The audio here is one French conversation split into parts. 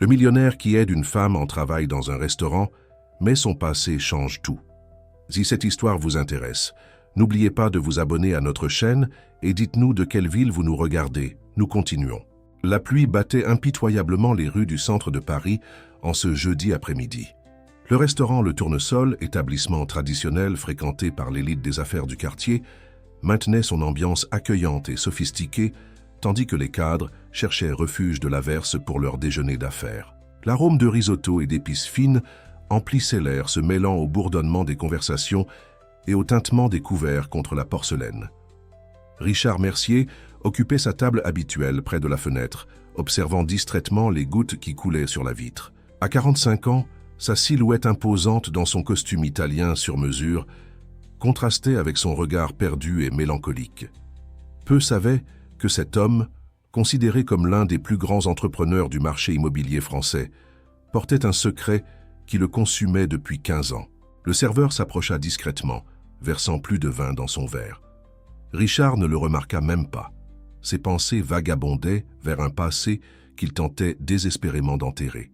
Le millionnaire qui aide une femme en travail dans un restaurant, mais son passé change tout. Si cette histoire vous intéresse, n'oubliez pas de vous abonner à notre chaîne et dites-nous de quelle ville vous nous regardez. Nous continuons. La pluie battait impitoyablement les rues du centre de Paris en ce jeudi après-midi. Le restaurant Le Tournesol, établissement traditionnel fréquenté par l'élite des affaires du quartier, maintenait son ambiance accueillante et sophistiquée, tandis que les cadres cherchaient refuge de l'averse pour leur déjeuner d'affaires. L'arôme de risotto et d'épices fines emplissait l'air, se mêlant au bourdonnement des conversations et au tintement des couverts contre la porcelaine. Richard Mercier occupait sa table habituelle près de la fenêtre, observant distraitement les gouttes qui coulaient sur la vitre. À 45 ans, sa silhouette imposante dans son costume italien sur mesure contrastait avec son regard perdu et mélancolique. Peu savaient que cet homme, considéré comme l'un des plus grands entrepreneurs du marché immobilier français, portait un secret qui le consumait depuis 15 ans. Le serveur s'approcha discrètement, versant plus de vin dans son verre. Richard ne le remarqua même pas. Ses pensées vagabondaient vers un passé qu'il tentait désespérément d'enterrer.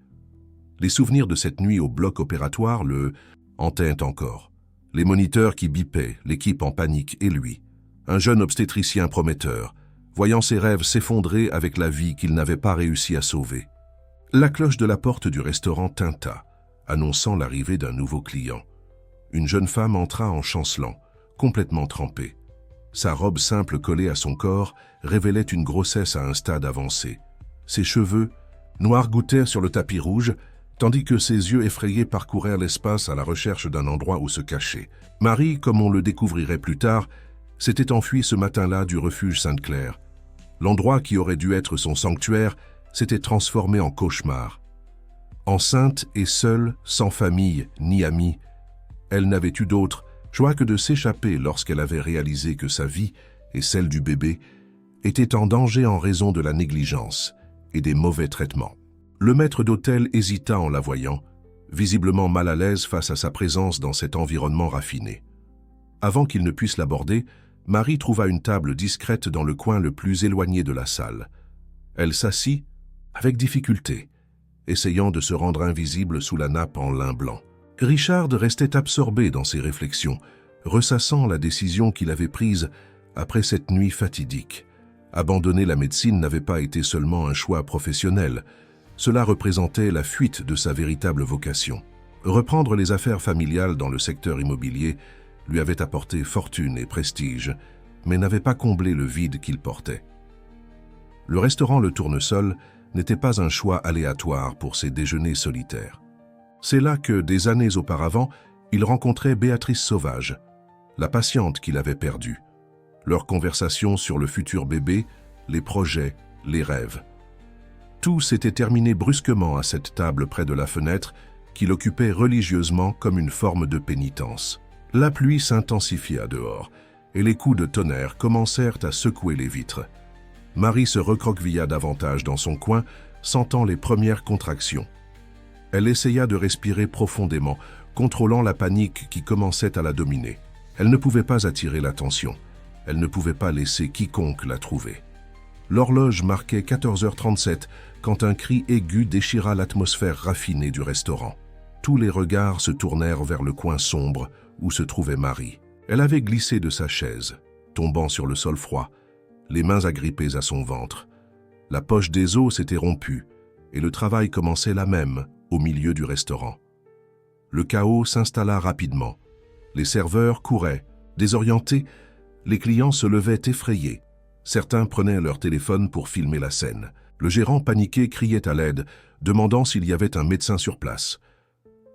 Les souvenirs de cette nuit au bloc opératoire le hantaient encore. Les moniteurs qui bipaient, l'équipe en panique et lui, un jeune obstétricien prometteur, voyant ses rêves s'effondrer avec la vie qu'il n'avait pas réussi à sauver. La cloche de la porte du restaurant tinta, annonçant l'arrivée d'un nouveau client. Une jeune femme entra en chancelant, complètement trempée. Sa robe simple collée à son corps révélait une grossesse à un stade avancé. Ses cheveux, noirs gouttèrent sur le tapis rouge, tandis que ses yeux effrayés parcourèrent l'espace à la recherche d'un endroit où se cacher. Marie, comme on le découvrirait plus tard, s'était enfuie ce matin-là du refuge Sainte-Claire. L'endroit qui aurait dû être son sanctuaire s'était transformé en cauchemar. Enceinte et seule, sans famille ni amis, elle n'avait eu d'autre choix que de s'échapper lorsqu'elle avait réalisé que sa vie et celle du bébé étaient en danger en raison de la négligence et des mauvais traitements. Le maître d'hôtel hésita en la voyant, visiblement mal à l'aise face à sa présence dans cet environnement raffiné. Avant qu'il ne puisse l'aborder, Marie trouva une table discrète dans le coin le plus éloigné de la salle. Elle s'assit avec difficulté, essayant de se rendre invisible sous la nappe en lin blanc. Richard restait absorbé dans ses réflexions, ressassant la décision qu'il avait prise après cette nuit fatidique. Abandonner la médecine n'avait pas été seulement un choix professionnel, cela représentait la fuite de sa véritable vocation. Reprendre les affaires familiales dans le secteur immobilier lui avait apporté fortune et prestige, mais n'avait pas comblé le vide qu'il portait. Le restaurant Le Tournesol n'était pas un choix aléatoire pour ses déjeuners solitaires. C'est là que, des années auparavant, il rencontrait Béatrice Sauvage, la patiente qu'il avait perdue. Leurs conversations sur le futur bébé, les projets, les rêves. Tout s'était terminé brusquement à cette table près de la fenêtre qu'il occupait religieusement comme une forme de pénitence. La pluie s'intensifia dehors et les coups de tonnerre commencèrent à secouer les vitres. Marie se recroquevilla davantage dans son coin, sentant les premières contractions. Elle essaya de respirer profondément, contrôlant la panique qui commençait à la dominer. Elle ne pouvait pas attirer l'attention. Elle ne pouvait pas laisser quiconque la trouver. L'horloge marquait 14h37 quand un cri aigu déchira l'atmosphère raffinée du restaurant. Tous les regards se tournèrent vers le coin sombre où se trouvait Marie. Elle avait glissé de sa chaise, tombant sur le sol froid, les mains agrippées à son ventre. La poche des os s'était rompue et le travail commençait là même, au milieu du restaurant. Le chaos s'installa rapidement. Les serveurs couraient, désorientés, les clients se levaient effrayés. Certains prenaient leur téléphone pour filmer la scène. Le gérant paniqué criait à l'aide, demandant s'il y avait un médecin sur place.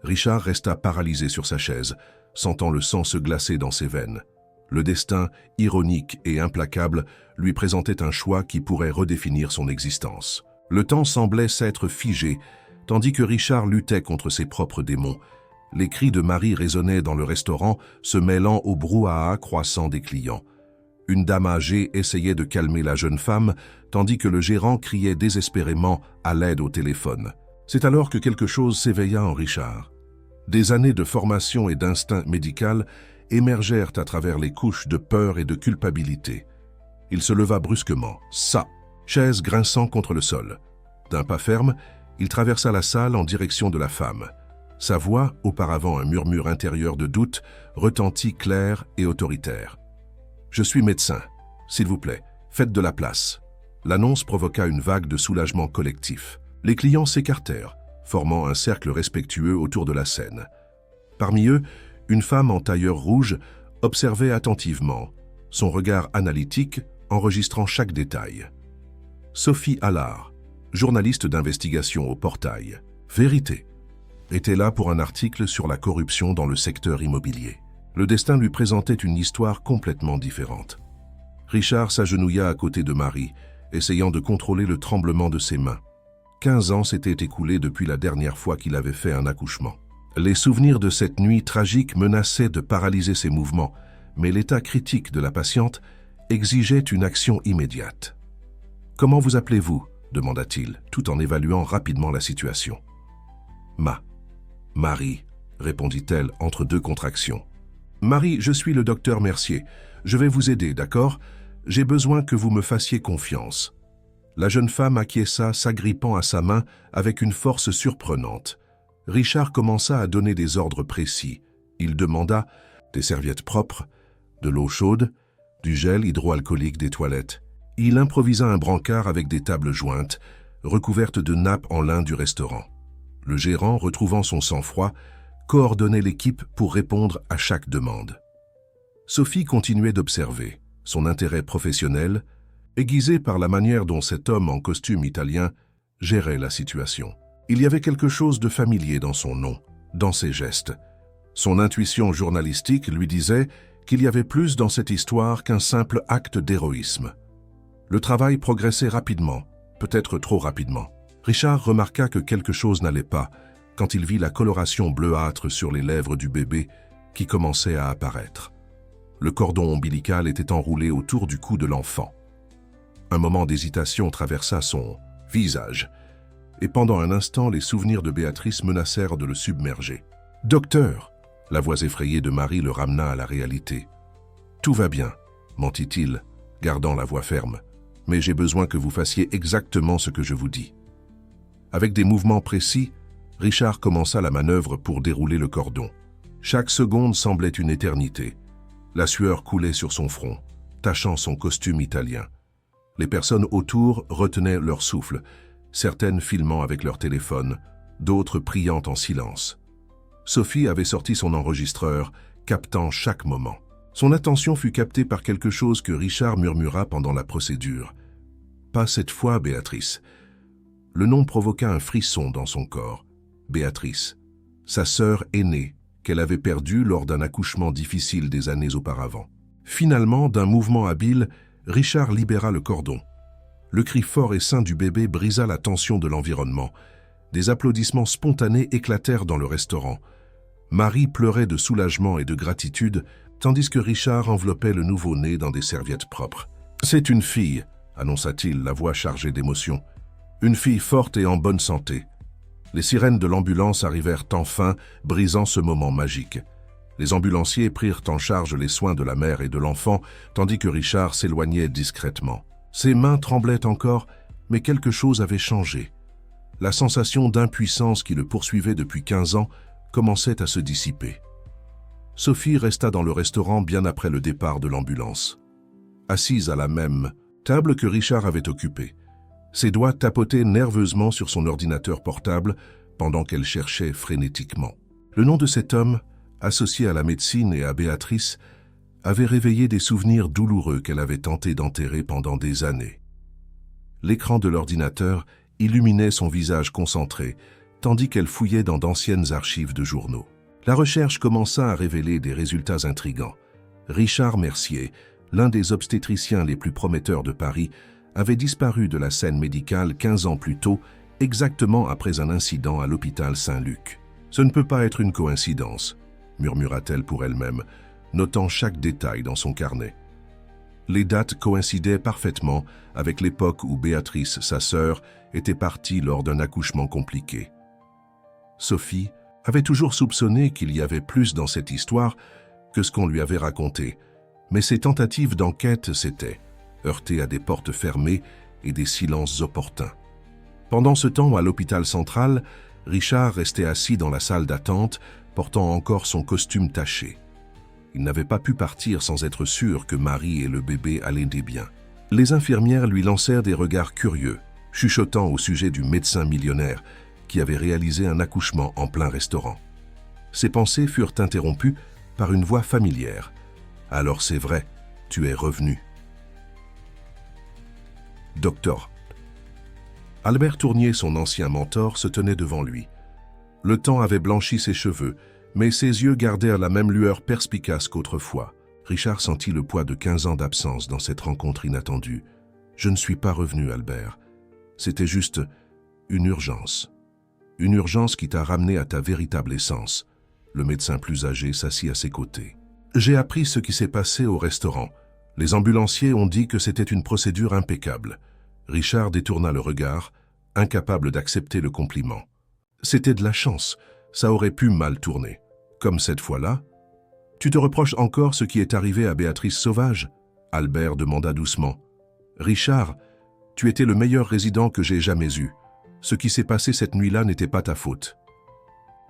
Richard resta paralysé sur sa chaise, sentant le sang se glacer dans ses veines. Le destin, ironique et implacable, lui présentait un choix qui pourrait redéfinir son existence. Le temps semblait s'être figé, tandis que Richard luttait contre ses propres démons. Les cris de Marie résonnaient dans le restaurant, se mêlant au brouhaha croissant des clients. Une dame âgée essayait de calmer la jeune femme, tandis que le gérant criait désespérément à l'aide au téléphone. C'est alors que quelque chose s'éveilla en Richard. Des années de formation et d'instinct médical émergèrent à travers les couches de peur et de culpabilité. Il se leva brusquement, chaise grinçant contre le sol. D'un pas ferme, Il traversa la salle en direction de la femme. Sa voix, auparavant un murmure intérieur de doute, retentit clair et autoritaire. « Je suis médecin. S'il vous plaît, faites de la place. » L'annonce provoqua une vague de soulagement collectif. Les clients s'écartèrent, formant un cercle respectueux autour de la scène. Parmi eux, une femme en tailleur rouge observait attentivement, son regard analytique enregistrant chaque détail. Sophie Allard, journaliste d'investigation au Portail, Vérité, était là pour un article sur la corruption dans le secteur immobilier. Le destin lui présentait une histoire complètement différente. Richard s'agenouilla à côté de Marie, essayant de contrôler le tremblement de ses mains. 15 ans s'étaient écoulés depuis la dernière fois qu'il avait fait un accouchement. Les souvenirs de cette nuit tragique menaçaient de paralyser ses mouvements, mais l'état critique de la patiente exigeait une action immédiate. « Comment vous appelez-vous » demanda-t-il, tout en évaluant rapidement la situation. « Marie » répondit-elle entre deux contractions. « Marie, je suis le docteur Mercier. Je vais vous aider, d'accord ? J'ai besoin que vous me fassiez confiance. » La jeune femme acquiesça, s'agrippant à sa main avec une force surprenante. Richard commença à donner des ordres précis. Il demanda des serviettes propres, de l'eau chaude, du gel hydroalcoolique des toilettes. Il improvisa un brancard avec des tables jointes, recouvertes de nappes en lin du restaurant. Le gérant, retrouvant son sang-froid, coordonnait l'équipe pour répondre à chaque demande. Sophie continuait d'observer, son intérêt professionnel, aiguisé par la manière dont cet homme en costume italien gérait la situation. Il y avait quelque chose de familier dans son nom, dans ses gestes. Son intuition journalistique lui disait qu'il y avait plus dans cette histoire qu'un simple acte d'héroïsme. Le travail progressait rapidement, peut-être trop rapidement. Richard remarqua que quelque chose n'allait pas quand il vit la coloration bleuâtre sur les lèvres du bébé qui commençait à apparaître. Le cordon ombilical était enroulé autour du cou de l'enfant. Un moment d'hésitation traversa son visage, et pendant un instant, les souvenirs de Béatrice menacèrent de le submerger. « Docteur !» La voix effrayée de Marie le ramena à la réalité. « Tout va bien, mentit-il, gardant la voix ferme. Mais j'ai besoin que vous fassiez exactement ce que je vous dis. » Avec des mouvements précis, Richard commença la manœuvre pour dérouler le cordon. Chaque seconde semblait une éternité. La sueur coulait sur son front, tachant son costume italien. Les personnes autour retenaient leur souffle, certaines filmant avec leur téléphone, d'autres priant en silence. Sophie avait sorti son enregistreur, captant chaque moment. Son attention fut captée par quelque chose que Richard murmura pendant la procédure. « Pas cette fois, Béatrice. » Le nom provoqua un frisson dans son corps. Béatrice, sa sœur aînée, qu'elle avait perdue lors d'un accouchement difficile des années auparavant. Finalement, d'un mouvement habile, Richard libéra le cordon. Le cri fort et sain du bébé brisa la tension de l'environnement. Des applaudissements spontanés éclatèrent dans le restaurant. Marie pleurait de soulagement et de gratitude, tandis que Richard enveloppait le nouveau-né dans des serviettes propres. « C'est une fille », annonça-t-il, la voix chargée d'émotion. « Une fille forte et en bonne santé. » Les sirènes de l'ambulance arrivèrent enfin, brisant ce moment magique. Les ambulanciers prirent en charge les soins de la mère et de l'enfant, tandis que Richard s'éloignait discrètement. Ses mains tremblaient encore, mais quelque chose avait changé. La sensation d'impuissance qui le poursuivait depuis 15 ans commençait à se dissiper. Sophie resta dans le restaurant bien après le départ de l'ambulance. Assise à la même table que Richard avait occupée, ses doigts tapotaient nerveusement sur son ordinateur portable pendant qu'elle cherchait frénétiquement. Le nom de cet homme, associé à la médecine et à Béatrice, avait réveillé des souvenirs douloureux qu'elle avait tenté d'enterrer pendant des années. L'écran de l'ordinateur illuminait son visage concentré, tandis qu'elle fouillait dans d'anciennes archives de journaux. La recherche commença à révéler des résultats intrigants. Richard Mercier, l'un des obstétriciens les plus prometteurs de Paris, avait disparu de la scène médicale 15 ans plus tôt, exactement après un incident à l'hôpital Saint-Luc. « Ce ne peut pas être une coïncidence », murmura-t-elle pour elle-même, notant chaque détail dans son carnet. Les dates coïncidaient parfaitement avec l'époque où Béatrice, sa sœur, était partie lors d'un accouchement compliqué. Sophie avait toujours soupçonné qu'il y avait plus dans cette histoire que ce qu'on lui avait raconté, mais ses tentatives d'enquête s'étaient heurtées à des portes fermées et des silences opportuns. Pendant ce temps, à l'hôpital central, Richard restait assis dans la salle d'attente, portant encore son costume taché. Il n'avait pas pu partir sans être sûr que Marie et le bébé allaient bien. Les infirmières lui lancèrent des regards curieux, chuchotant au sujet du médecin millionnaire qui avait réalisé un accouchement en plein restaurant. Ses pensées furent interrompues par une voix familière. « Alors c'est vrai, tu es revenu. » Docteur. Albert Tournier, son ancien mentor, se tenait devant lui. Le temps avait blanchi ses cheveux, mais ses yeux gardèrent la même lueur perspicace qu'autrefois. Richard sentit le poids de 15 ans d'absence dans cette rencontre inattendue. « Je ne suis pas revenu, Albert. C'était juste une urgence. Une urgence qui t'a ramené à ta véritable essence. » Le médecin plus âgé s'assit à ses côtés. « J'ai appris ce qui s'est passé au restaurant. Les ambulanciers ont dit que c'était une procédure impeccable. » Richard détourna le regard, incapable d'accepter le compliment. « C'était de la chance. Ça aurait pu mal tourner. Comme cette fois-là. Tu te reproches encore ce qui est arrivé à Béatrice Sauvage ?» Albert demanda doucement. « Richard, tu étais le meilleur résident que j'ai jamais eu. Ce qui s'est passé cette nuit-là n'était pas ta faute.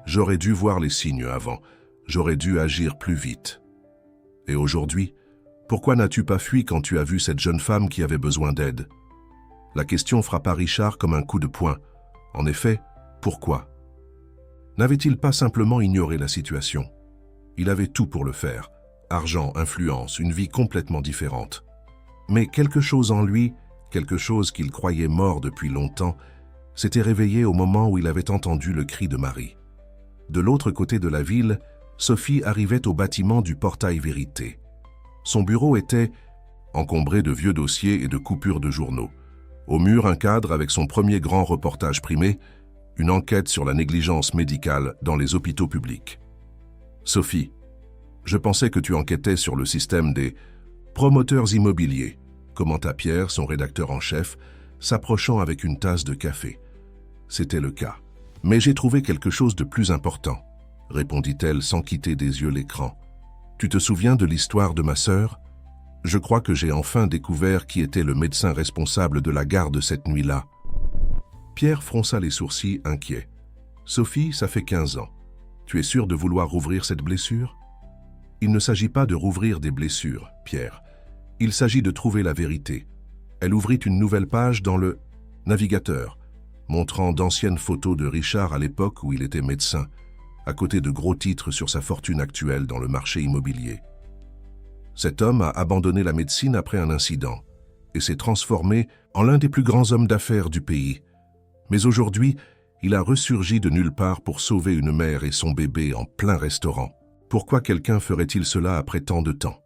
J'aurais dû voir les signes avant. J'aurais dû agir plus vite. Et aujourd'hui, pourquoi n'as-tu pas fui quand tu as vu cette jeune femme qui avait besoin d'aide ?» La question frappa Richard comme un coup de poing. En effet, pourquoi? N'avait-il pas simplement ignoré la situation? Il avait tout pour le faire. Argent, influence, une vie complètement différente. Mais quelque chose en lui, quelque chose qu'il croyait mort depuis longtemps, s'était réveillé au moment où il avait entendu le cri de Marie. De l'autre côté de la ville, Sophie arrivait au bâtiment du Portail Vérité. Son bureau était encombré de vieux dossiers et de coupures de journaux. Au mur, un cadre avec son premier grand reportage primé, une enquête sur la négligence médicale dans les hôpitaux publics. « Sophie, je pensais que tu enquêtais sur le système des promoteurs immobiliers », commenta Pierre, son rédacteur en chef, s'approchant avec une tasse de café. C'était le cas. « Mais j'ai trouvé quelque chose de plus important », répondit-elle sans quitter des yeux l'écran. « Tu te souviens de l'histoire de ma sœur ? Je crois que j'ai enfin découvert qui était le médecin responsable de la garde cette nuit-là. » Pierre fronça les sourcils, inquiet. « Sophie, ça fait 15 ans. Tu es sûr de vouloir rouvrir cette blessure ? » « Il ne s'agit pas de rouvrir des blessures, Pierre. Il s'agit de trouver la vérité. » Elle ouvrit une nouvelle page dans le navigateur, montrant d'anciennes photos de Richard à l'époque où il était médecin, à côté de gros titres sur sa fortune actuelle dans le marché immobilier. Cet homme a abandonné la médecine après un incident et s'est transformé en l'un des plus grands hommes d'affaires du pays. Mais aujourd'hui, il a ressurgi de nulle part pour sauver une mère et son bébé en plein restaurant. Pourquoi quelqu'un ferait-il cela après tant de temps?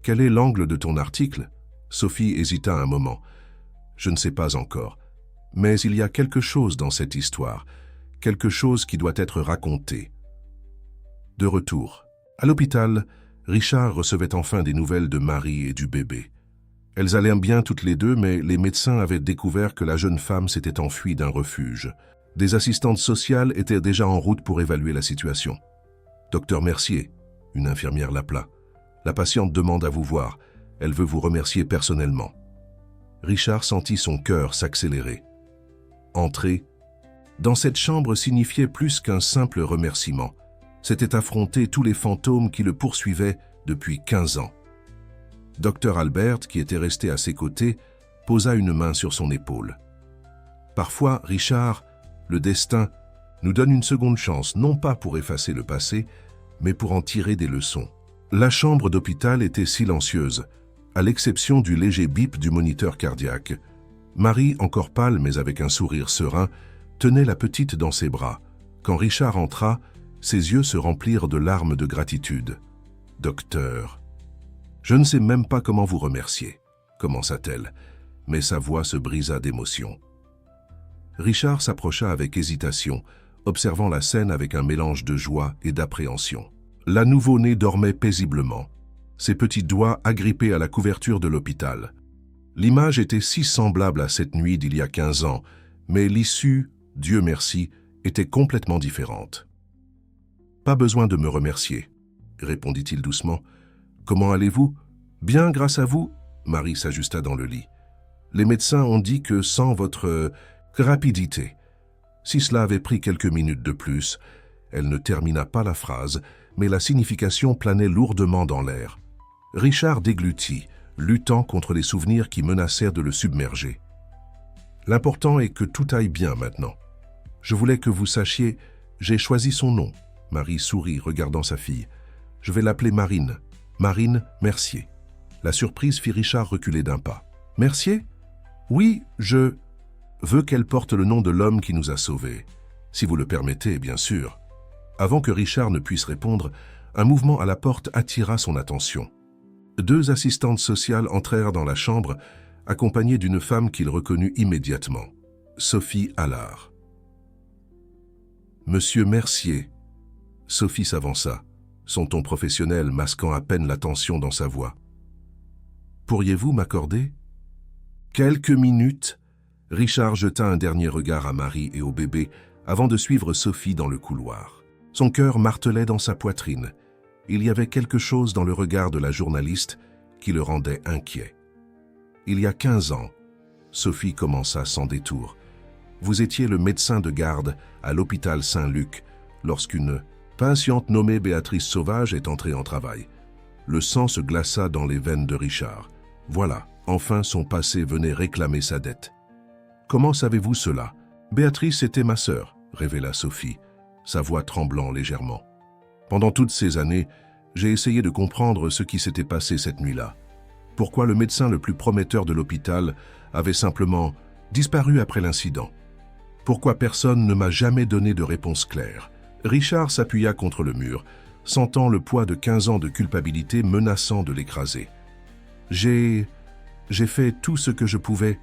Quel est l'angle de ton article? Sophie hésita un moment. Je ne sais pas encore. Mais il y a quelque chose dans cette histoire, quelque chose qui doit être raconté. De retour. À l'hôpital, Richard recevait enfin des nouvelles de Marie et du bébé. Elles allaient bien toutes les deux, mais les médecins avaient découvert que la jeune femme s'était enfuie d'un refuge. Des assistantes sociales étaient déjà en route pour évaluer la situation. « Docteur Mercier », une infirmière l'appela. « La patiente demande à vous voir. Elle veut vous remercier personnellement. » Richard sentit son cœur s'accélérer. Entrer dans cette chambre signifiait plus qu'un simple remerciement. C'était affronter tous les fantômes qui le poursuivaient depuis 15 ans. Docteur Albert, qui était resté à ses côtés, posa une main sur son épaule. Parfois, Richard, le destin, nous donne une seconde chance, non pas pour effacer le passé, mais pour en tirer des leçons. La chambre d'hôpital était silencieuse, à l'exception du léger bip du moniteur cardiaque. Marie, encore pâle mais avec un sourire serein, tenait la petite dans ses bras. Quand Richard entra, ses yeux se remplirent de larmes de gratitude. « Docteur, je ne sais même pas comment vous remercier, » commença-t-elle, mais sa voix se brisa d'émotion. Richard s'approcha avec hésitation, observant la scène avec un mélange de joie et d'appréhension. La nouveau-née dormait paisiblement, ses petits doigts agrippés à la couverture de l'hôpital. L'image était si semblable à cette nuit d'il y a 15 ans, mais l'issue, Dieu merci, était complètement différente. « Pas besoin de me remercier, » répondit-il doucement. « Comment allez-vous ? » ?»« Bien, grâce à vous. » Marie s'ajusta dans le lit. « Les médecins ont dit que sans votre Rapidité. Si cela avait pris quelques minutes de plus, elle ne termina pas la phrase, mais la signification planait lourdement dans l'air. Richard déglutit, luttant contre les souvenirs qui menacèrent de le submerger. L'important est que tout aille bien maintenant. Je voulais que vous sachiez, j'ai choisi son nom. Marie sourit, regardant sa fille. Je vais l'appeler Marine. Marine Mercier. La surprise fit Richard reculer d'un pas. Mercier? Oui, je veux qu'elle porte le nom de l'homme qui nous a sauvés. Si vous le permettez, bien sûr. Avant que Richard ne puisse répondre, un mouvement à la porte attira son attention. 2 assistantes sociales entrèrent dans la chambre, accompagnées d'une femme qu'il reconnut immédiatement, Sophie Allard. « Monsieur Mercier », Sophie s'avança, son ton professionnel masquant à peine la tension dans sa voix. « Pourriez-vous m'accorder » Quelques minutes, Richard jeta un dernier regard à Marie et au bébé avant de suivre Sophie dans le couloir. Son cœur martelait dans sa poitrine. Il y avait quelque chose dans le regard de la journaliste qui le rendait inquiet. Il y a 15 ans, Sophie commença sans détour. Vous étiez le médecin de garde à l'hôpital Saint-Luc lorsqu'une patiente nommée Béatrice Sauvage est entrée en travail. Le sang se glaça dans les veines de Richard. Voilà, enfin son passé venait réclamer sa dette. Comment savez-vous cela? Béatrice était ma sœur, révéla Sophie, sa voix tremblant légèrement. Pendant toutes ces années, j'ai essayé de comprendre ce qui s'était passé cette nuit-là. Pourquoi le médecin le plus prometteur de l'hôpital avait simplement disparu après l'incident? Pourquoi personne ne m'a jamais donné de réponse claire? Richard s'appuya contre le mur, sentant le poids de 15 ans de culpabilité menaçant de l'écraser. J'ai fait tout ce que je pouvais.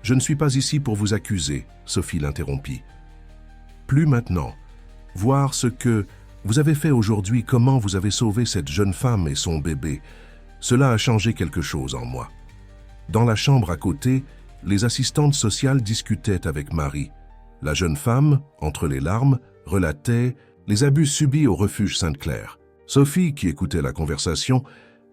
Je ne suis pas ici pour vous accuser, Sophie l'interrompit. Plus maintenant. Voir ce que vous avez fait aujourd'hui, comment vous avez sauvé cette jeune femme et son bébé, cela a changé quelque chose en moi. Dans la chambre à côté, les assistantes sociales discutaient avec Marie. La jeune femme, entre les larmes, relatait les abus subis au refuge Sainte-Claire. Sophie, qui écoutait la conversation,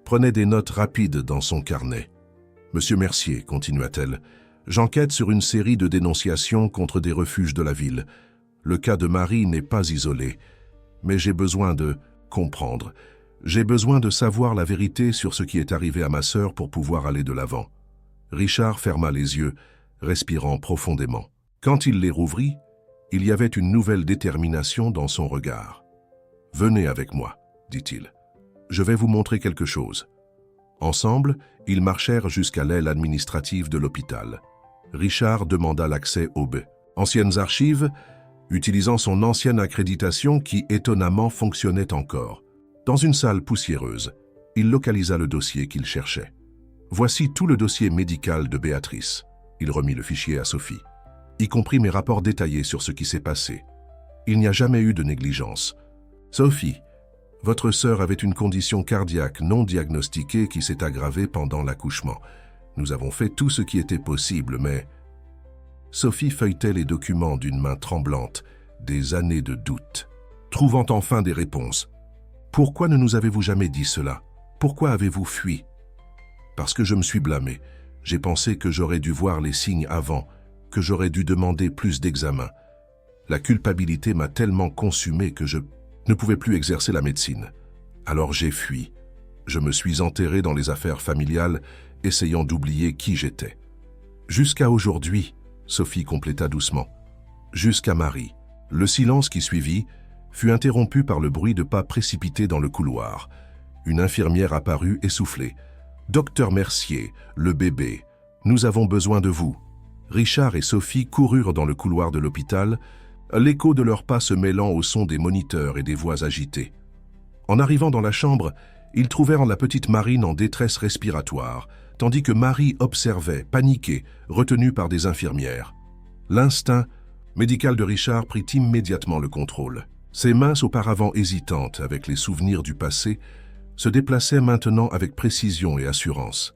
prenait des notes rapides dans son carnet. « Monsieur Mercier, continua-t-elle, j'enquête sur une série de dénonciations contre des refuges de la ville. Le cas de Marie n'est pas isolé, mais j'ai besoin de comprendre. J'ai besoin de savoir la vérité sur ce qui est arrivé à ma sœur pour pouvoir aller de l'avant. » Richard ferma les yeux, respirant profondément. Quand il les rouvrit, il y avait une nouvelle détermination dans son regard. « Venez avec moi, dit-il. Je vais vous montrer quelque chose. » Ensemble, ils marchèrent jusqu'à l'aile administrative de l'hôpital. Richard demanda l'accès aux anciennes archives, utilisant son ancienne accréditation qui étonnamment fonctionnait encore. Dans une salle poussiéreuse, il localisa le dossier qu'il cherchait. « Voici tout le dossier médical de Béatrice. » Il remit le fichier à Sophie. « Y compris mes rapports détaillés sur ce qui s'est passé. Il n'y a jamais eu de négligence. Sophie, votre sœur avait une condition cardiaque non diagnostiquée qui s'est aggravée pendant l'accouchement. Nous avons fait tout ce qui était possible, mais... » Sophie feuilletait les documents d'une main tremblante, des années de doute, trouvant enfin des réponses. « Pourquoi ne nous avez-vous jamais dit cela? Pourquoi avez-vous fui? » « Parce que je me suis blâmé. J'ai pensé que j'aurais dû voir les signes avant, que j'aurais dû demander plus d'examens. La culpabilité m'a tellement consumé que je ne pouvais plus exercer la médecine. Alors j'ai fui. Je me suis enterré dans les affaires familiales, essayant d'oublier qui j'étais. Jusqu'à aujourd'hui, Sophie compléta doucement. Jusqu'à Marie. Le silence qui suivit fut interrompu par le bruit de pas précipités dans le couloir. Une infirmière apparut essoufflée. « Docteur Mercier, le bébé, nous avons besoin de vous. » Richard et Sophie coururent dans le couloir de l'hôpital, l'écho de leurs pas se mêlant au son des moniteurs et des voix agitées. En arrivant dans la chambre, ils trouvèrent la petite Marine en détresse respiratoire, tandis que Marie observait, paniquée, retenue par des infirmières. L'instinct médical de Richard prit immédiatement le contrôle. Ses mains, auparavant hésitantes avec les souvenirs du passé, se déplaçaient maintenant avec précision et assurance.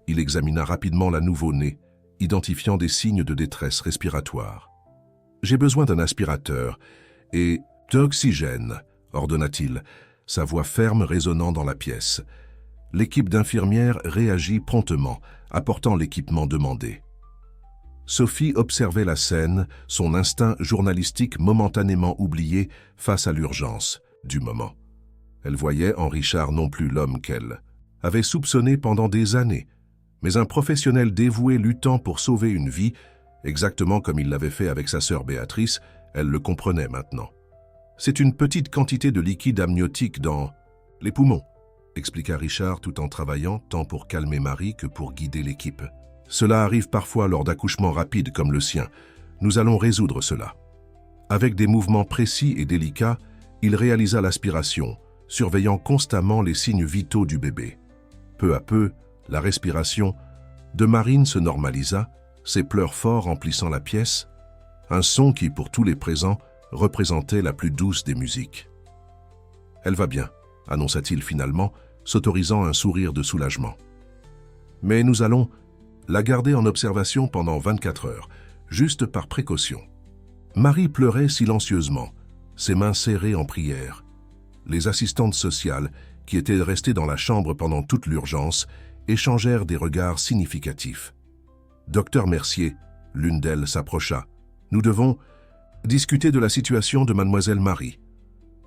Il examina rapidement la nouveau-née, identifiant des signes de détresse respiratoire. « J'ai besoin d'un aspirateur et d'oxygène, » ordonna-t-il, sa voix ferme résonnant dans la pièce. L'équipe d'infirmières réagit promptement, apportant l'équipement demandé. Sophie observait la scène, son instinct journalistique momentanément oublié face à l'urgence du moment. Elle voyait en Richard non plus l'homme qu'elle avait soupçonné pendant des années, mais un professionnel dévoué luttant pour sauver une vie, exactement comme il l'avait fait avec sa sœur Béatrice. Elle le comprenait maintenant. C'est une petite quantité de liquide amniotique dans les poumons, expliqua Richard tout en travaillant tant pour calmer Marie que pour guider l'équipe. Cela arrive parfois lors d'accouchements rapides comme le sien. Nous allons résoudre cela. Avec des mouvements précis et délicats, il réalisa l'aspiration, surveillant constamment les signes vitaux du bébé. Peu à peu, la respiration de Marine se normalisa, ses pleurs forts remplissant la pièce, un son qui, pour tous les présents, représentait la plus douce des musiques. « Elle va bien », annonça-t-il finalement, s'autorisant un sourire de soulagement. « Mais nous allons la garder en observation pendant 24 heures, juste par précaution. » Marie pleurait silencieusement, ses mains serrées en prière. Les assistantes sociales, qui étaient restées dans la chambre pendant toute l'urgence, échangèrent des regards significatifs. « Docteur Mercier », l'une d'elles s'approcha. « Nous devons discuter de la situation de mademoiselle Marie.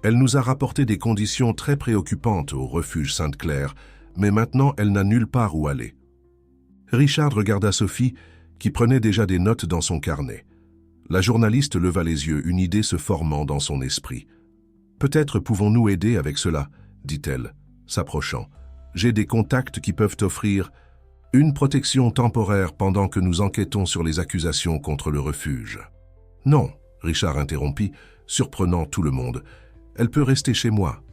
Elle nous a rapporté des conditions très préoccupantes au refuge Sainte-Claire, mais maintenant elle n'a nulle part où aller. » Richard regarda Sophie, qui prenait déjà des notes dans son carnet. La journaliste leva les yeux, une idée se formant dans son esprit. « Peut-être pouvons-nous aider avec cela, » dit-elle, s'approchant. « J'ai des contacts qui peuvent offrir une protection temporaire pendant que nous enquêtons sur les accusations contre le refuge. » « Non, » Richard interrompit, surprenant tout le monde. « Elle peut rester chez moi.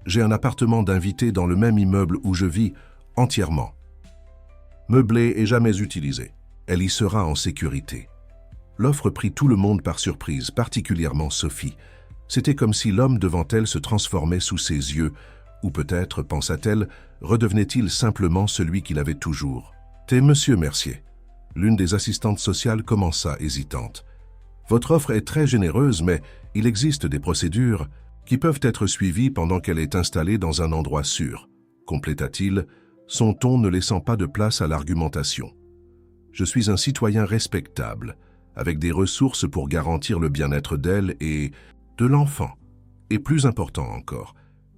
J'ai un appartement d'invité dans le même immeuble où je vis, entièrement. Meublé et jamais utilisé. Elle y sera en sécurité. » L'offre prit tout le monde par surprise, particulièrement Sophie. C'était comme si l'homme devant elle se transformait sous ses yeux, ou peut-être, pensa-t-elle, redevenait-il simplement celui qu'il avait toujours. « T'es Monsieur Mercier. » L'une des assistantes sociales commença, hésitante. « Votre offre est très généreuse, mais il existe des procédures qui peuvent être suivies pendant qu'elle est installée dans un endroit sûr, » compléta-t-il, son ton ne laissant pas de place à l'argumentation. « Je suis un citoyen respectable, avec des ressources pour garantir le bien-être d'elle et de l'enfant. Et plus important encore,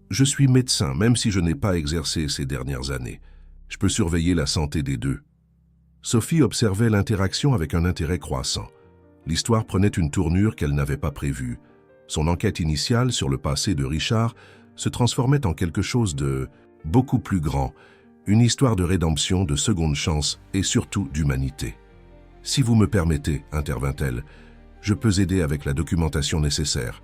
je suis médecin, même si je n'ai pas exercé ces dernières années. Je peux surveiller la santé des deux. » Sophie observait l'interaction avec un intérêt croissant. L'histoire prenait une tournure qu'elle n'avait pas prévue. Son enquête initiale sur le passé de Richard se transformait en quelque chose de beaucoup plus grand, une histoire de rédemption, de seconde chance et surtout d'humanité. « Si vous me permettez, » intervint-elle, « je peux aider avec la documentation nécessaire.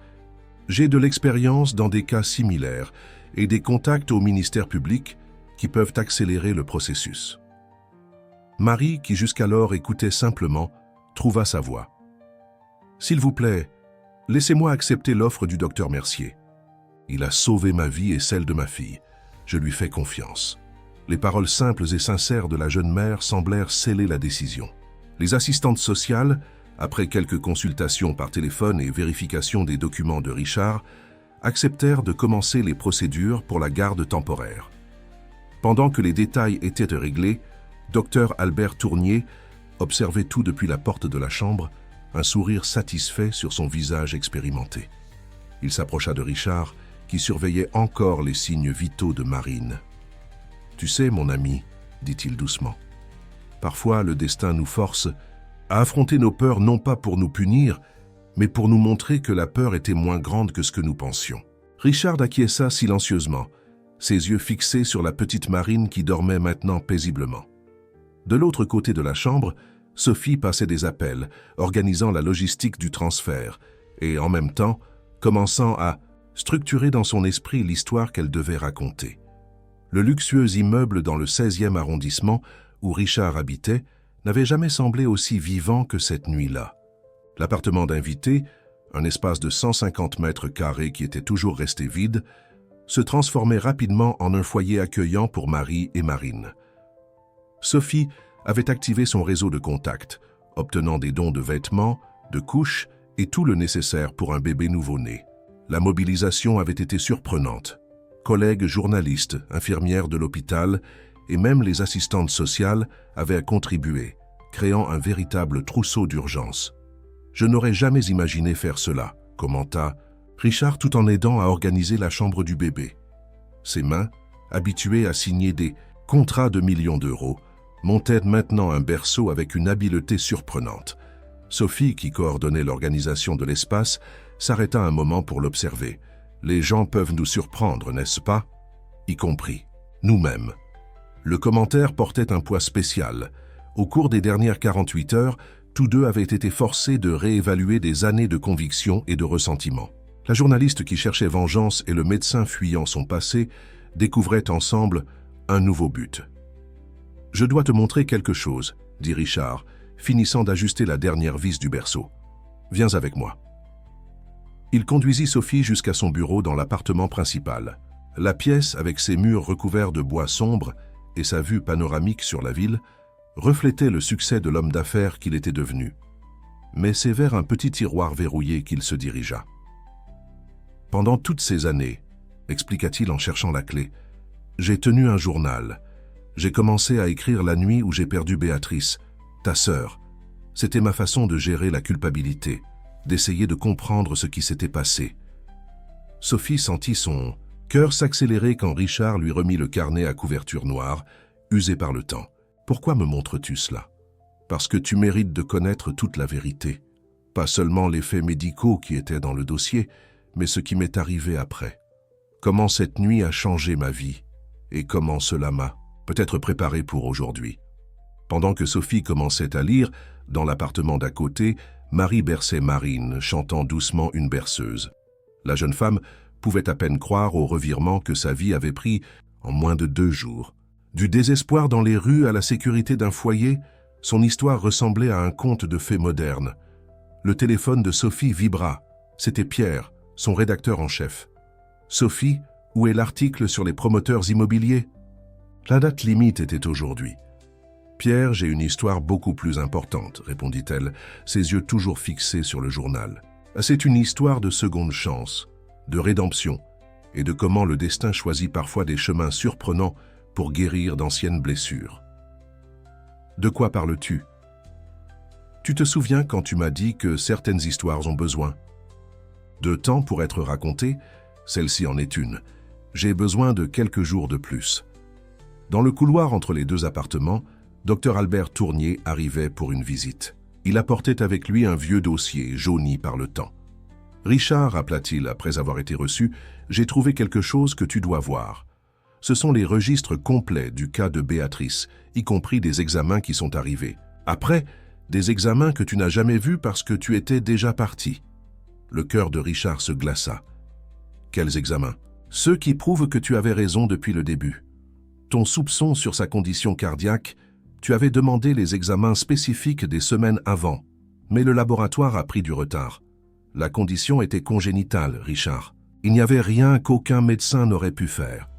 J'ai de l'expérience dans des cas similaires et des contacts au ministère public qui peuvent accélérer le processus. » Marie, qui jusqu'alors écoutait simplement, trouva sa voix. « S'il vous plaît, laissez-moi accepter l'offre du docteur Mercier. Il a sauvé ma vie et celle de ma fille. Je lui fais confiance. » Les paroles simples et sincères de la jeune mère semblèrent sceller la décision. Les assistantes sociales, après quelques consultations par téléphone et vérification des documents de Richard, acceptèrent de commencer les procédures pour la garde temporaire. Pendant que les détails étaient réglés, Dr Albert Tournier observait tout depuis la porte de la chambre, un sourire satisfait sur son visage expérimenté. Il s'approcha de Richard, qui surveillait encore les signes vitaux de Marine. « Tu sais, mon ami, » dit-il doucement, « parfois le destin nous force à affronter nos peurs non pas pour nous punir, mais pour nous montrer que la peur était moins grande que ce que nous pensions. » Richard acquiesça silencieusement, ses yeux fixés sur la petite Marine qui dormait maintenant paisiblement. De l'autre côté de la chambre, Sophie passait des appels, organisant la logistique du transfert, et en même temps, commençant à structurer dans son esprit l'histoire qu'elle devait raconter. Le luxueux immeuble dans le 16e arrondissement, où Richard habitait, n'avait jamais semblé aussi vivant que cette nuit-là. L'appartement d'invité, un espace de 150 mètres carrés qui était toujours resté vide, se transformait rapidement en un foyer accueillant pour Marie et Marine. Sophie avait activé son réseau de contacts, obtenant des dons de vêtements, de couches et tout le nécessaire pour un bébé nouveau-né. La mobilisation avait été surprenante. Collègues journalistes, infirmières de l'hôpital et même les assistantes sociales avaient contribué, créant un véritable trousseau d'urgence. « Je n'aurais jamais imaginé faire cela », commenta Richard tout en aidant à organiser la chambre du bébé. Ses mains, habituées à signer des contrats de millions d'euros, montaient maintenant un berceau avec une habileté surprenante. Sophie, qui coordonnait l'organisation de l'espace, s'arrêta un moment pour l'observer. « Les gens peuvent nous surprendre, n'est-ce pas ? Y compris nous-mêmes. » Le commentaire portait un poids spécial. Au cours des dernières 48 heures, tous deux avaient été forcés de réévaluer des années de conviction et de ressentiment. La journaliste qui cherchait vengeance et le médecin fuyant son passé découvraient ensemble un nouveau but. « Je dois te montrer quelque chose, » dit Richard, finissant d'ajuster la dernière vis du berceau. « Viens avec moi. » Il conduisit Sophie jusqu'à son bureau dans l'appartement principal. La pièce, avec ses murs recouverts de bois sombre et sa vue panoramique sur la ville, reflétait le succès de l'homme d'affaires qu'il était devenu. Mais c'est vers un petit tiroir verrouillé qu'il se dirigea. « Pendant toutes ces années, expliqua-t-il en cherchant la clé, j'ai tenu un journal. J'ai commencé à écrire la nuit où j'ai perdu Béatrice, ta sœur. C'était ma façon de gérer la culpabilité, d'essayer de comprendre ce qui s'était passé. » Sophie sentit son cœur s'accélérer quand Richard lui remit le carnet à couverture noire, usé par le temps. « Pourquoi me montres-tu cela ? Parce que tu mérites de connaître toute la vérité. Pas seulement les faits médicaux qui étaient dans le dossier, mais ce qui m'est arrivé après. Comment cette nuit a changé ma vie et comment cela m'a peut-être préparé pour aujourd'hui. » Pendant que Sophie commençait à lire, dans l'appartement d'à côté, Marie berçait Marine, chantant doucement une berceuse. La jeune femme pouvait à peine croire au revirement que sa vie avait pris en moins de 2 jours. Du désespoir dans les rues à la sécurité d'un foyer, son histoire ressemblait à un conte de fées moderne. Le téléphone de Sophie vibra. C'était Pierre, son rédacteur en chef. « Sophie, où est l'article sur les promoteurs immobiliers ?» La date limite était aujourd'hui. « Pierre, j'ai une histoire beaucoup plus importante, » répondit-elle, ses yeux toujours fixés sur le journal. « C'est une histoire de seconde chance, de rédemption, et de comment le destin choisit parfois des chemins surprenants pour guérir d'anciennes blessures. » « De quoi parles-tu ? Tu te souviens quand tu m'as dit que certaines histoires ont besoin de temps pour être racontées? Celle-ci en est une. J'ai besoin de quelques jours de plus. » Dans le couloir entre les 2 appartements, Dr Albert Tournier arrivait pour une visite. Il apportait avec lui un vieux dossier jauni par le temps. « Richard, rappela-t-il après avoir été reçu, j'ai trouvé quelque chose que tu dois voir. Ce sont les registres complets du cas de Béatrice, y compris des examens qui sont arrivés. Après, des examens que tu n'as jamais vus parce que tu étais déjà parti. » Le cœur de Richard se glaça. « Quels examens ? » « Ceux qui prouvent que tu avais raison depuis le début. Ton soupçon sur sa condition cardiaque, tu avais demandé les examens spécifiques des semaines avant, mais le laboratoire a pris du retard. La condition était congénitale, Richard. Il n'y avait rien qu'aucun médecin n'aurait pu faire. »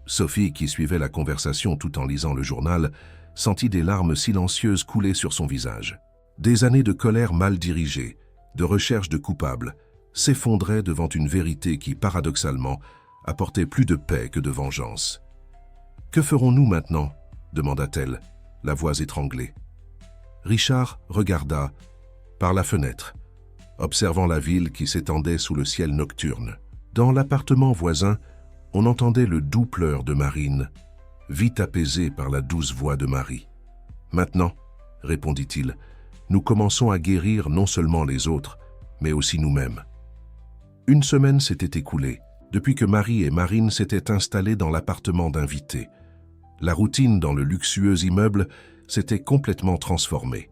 Sophie, qui suivait la conversation tout en lisant le journal, sentit des larmes silencieuses couler sur son visage. Des années de colère mal dirigée, de recherche de coupables, s'effondraient devant une vérité qui, paradoxalement, apportait plus de paix que de vengeance. « Que ferons-nous maintenant ?» demanda-t-elle, la voix étranglée. Richard regarda par la fenêtre, observant la ville qui s'étendait sous le ciel nocturne. Dans l'appartement voisin, on entendait le doux pleur de Marine, vite apaisé par la douce voix de Marie. « Maintenant, » répondit-il, « nous commençons à guérir non seulement les autres, mais aussi nous-mêmes. » Une semaine s'était écoulée, depuis que Marie et Marine s'étaient installées dans l'appartement d'invités. La routine dans le luxueux immeuble s'était complètement transformée.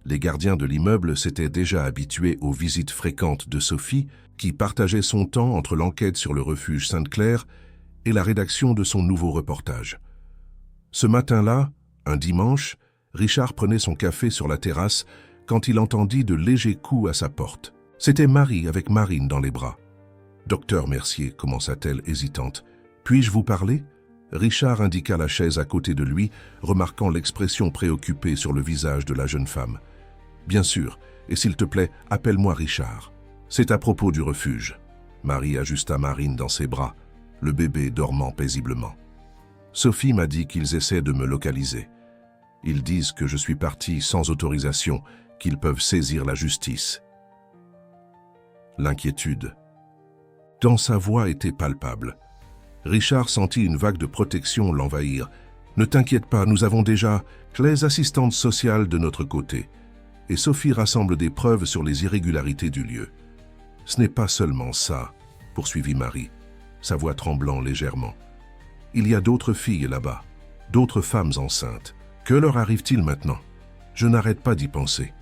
Les gardiens de l'immeuble s'étaient déjà habitués aux visites fréquentes de Sophie, qui partageait son temps entre l'enquête sur le refuge Sainte-Claire et la rédaction de son nouveau reportage. Ce matin-là, un dimanche, Richard prenait son café sur la terrasse quand il entendit de légers coups à sa porte. C'était Marie avec Marine dans les bras. « Docteur Mercier, commença-t-elle hésitante, puis-je vous parler ?» Richard indiqua la chaise à côté de lui, remarquant l'expression préoccupée sur le visage de la jeune femme. « Bien sûr, et s'il te plaît, appelle-moi Richard. C'est à propos du refuge. » Marie ajusta Marine dans ses bras, le bébé dormant paisiblement. « Sophie m'a dit qu'ils essaient de me localiser. Ils disent que je suis parti sans autorisation, qu'ils peuvent saisir la justice. » L'inquiétude. Dans sa voix était palpable. Richard sentit une vague de protection l'envahir. « Ne t'inquiète pas, nous avons déjà les assistantes sociales de notre côté. » Et Sophie rassemble des preuves sur les irrégularités du lieu. « Ce n'est pas seulement ça, » poursuivit Marie, sa voix tremblant légèrement. « Il y a d'autres filles là-bas, d'autres femmes enceintes. Que leur arrive-t-il maintenant? Je n'arrête pas d'y penser. »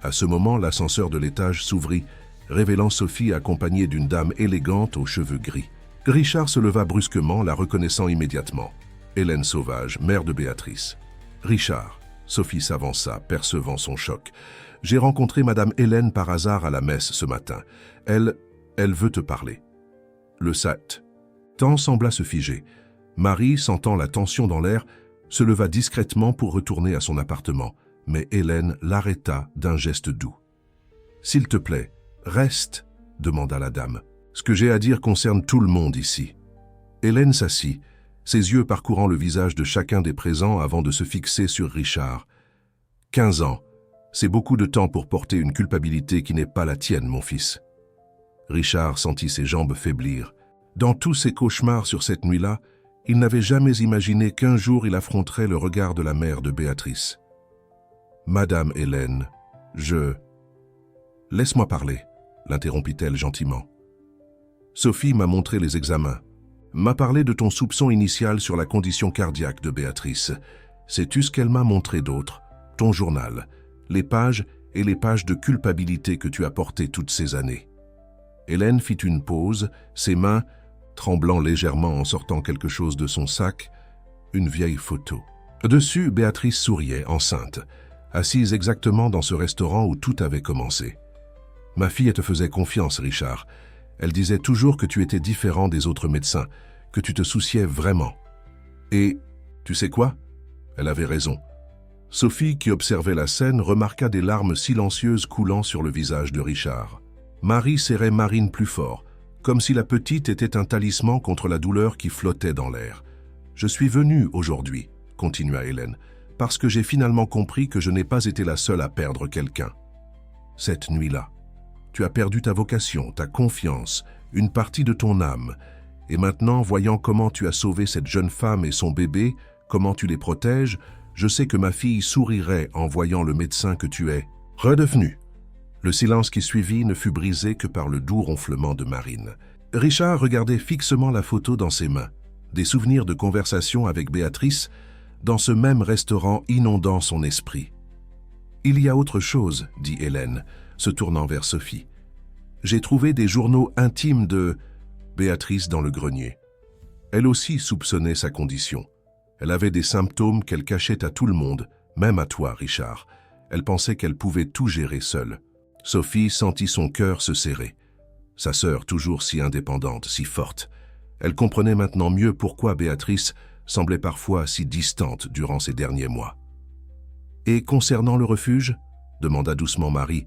À ce moment, l'ascenseur de l'étage s'ouvrit, révélant Sophie accompagnée d'une dame élégante aux cheveux gris. Richard se leva brusquement, la reconnaissant immédiatement. Hélène Sauvage, mère de Béatrice. « Richard », Sophie s'avança, percevant son choc. « J'ai rencontré Madame Hélène par hasard à la messe ce matin. Elle veut te parler. » Le temps sembla se figer. Marie, sentant la tension dans l'air, se leva discrètement pour retourner à son appartement, mais Hélène l'arrêta d'un geste doux. « S'il te plaît, reste, » demanda la dame. « Ce que j'ai à dire concerne tout le monde ici. » Hélène s'assit, ses yeux parcourant le visage de chacun des présents avant de se fixer sur Richard. « 15 ans, c'est beaucoup de temps pour porter une culpabilité qui n'est pas la tienne, mon fils. » Richard sentit ses jambes faiblir. Dans tous ses cauchemars sur cette nuit-là, il n'avait jamais imaginé qu'un jour il affronterait le regard de la mère de Béatrice. « Madame Hélène, je... » « Laisse-moi parler, » l'interrompit-elle gentiment. « Sophie m'a montré les examens, m'a parlé de ton soupçon initial sur la condition cardiaque de Béatrice. Sais-tu ce qu'elle m'a montré d'autre? Ton journal, les pages et les pages de culpabilité que tu as portées toutes ces années. » Hélène fit une pause, ses mains, tremblant légèrement en sortant quelque chose de son sac, une vieille photo. Dessus, Béatrice souriait, enceinte, assise exactement dans ce restaurant où tout avait commencé. « Ma fille te faisait confiance, Richard. Elle disait toujours que tu étais différent des autres médecins, que tu te souciais vraiment. Et, tu sais quoi? Elle avait raison. » Sophie, qui observait la scène, remarqua des larmes silencieuses coulant sur le visage de Richard. Marie serrait Marine plus fort, comme si la petite était un talisman contre la douleur qui flottait dans l'air. « Je suis venue aujourd'hui, » continua Hélène, « parce que j'ai finalement compris que je n'ai pas été la seule à perdre quelqu'un. Cette nuit-là, tu as perdu ta vocation, ta confiance, une partie de ton âme. Et maintenant, voyant comment tu as sauvé cette jeune femme et son bébé, comment tu les protèges, je sais que ma fille sourirait en voyant le médecin que tu es redevenu. » Le silence qui suivit ne fut brisé que par le doux ronflement de Marine. Richard regardait fixement la photo dans ses mains, des souvenirs de conversation avec Béatrice, dans ce même restaurant inondant son esprit. « Il y a autre chose, » dit Hélène, se tournant vers Sophie. « J'ai trouvé des journaux intimes de Béatrice dans le grenier. Elle aussi soupçonnait sa condition. Elle avait des symptômes qu'elle cachait à tout le monde, même à toi, Richard. Elle pensait qu'elle pouvait tout gérer seule. » Sophie sentit son cœur se serrer. Sa sœur, toujours si indépendante, si forte. Elle comprenait maintenant mieux pourquoi Béatrice semblait parfois si distante durant ces derniers mois. « Et concernant le refuge ?» demanda doucement Marie,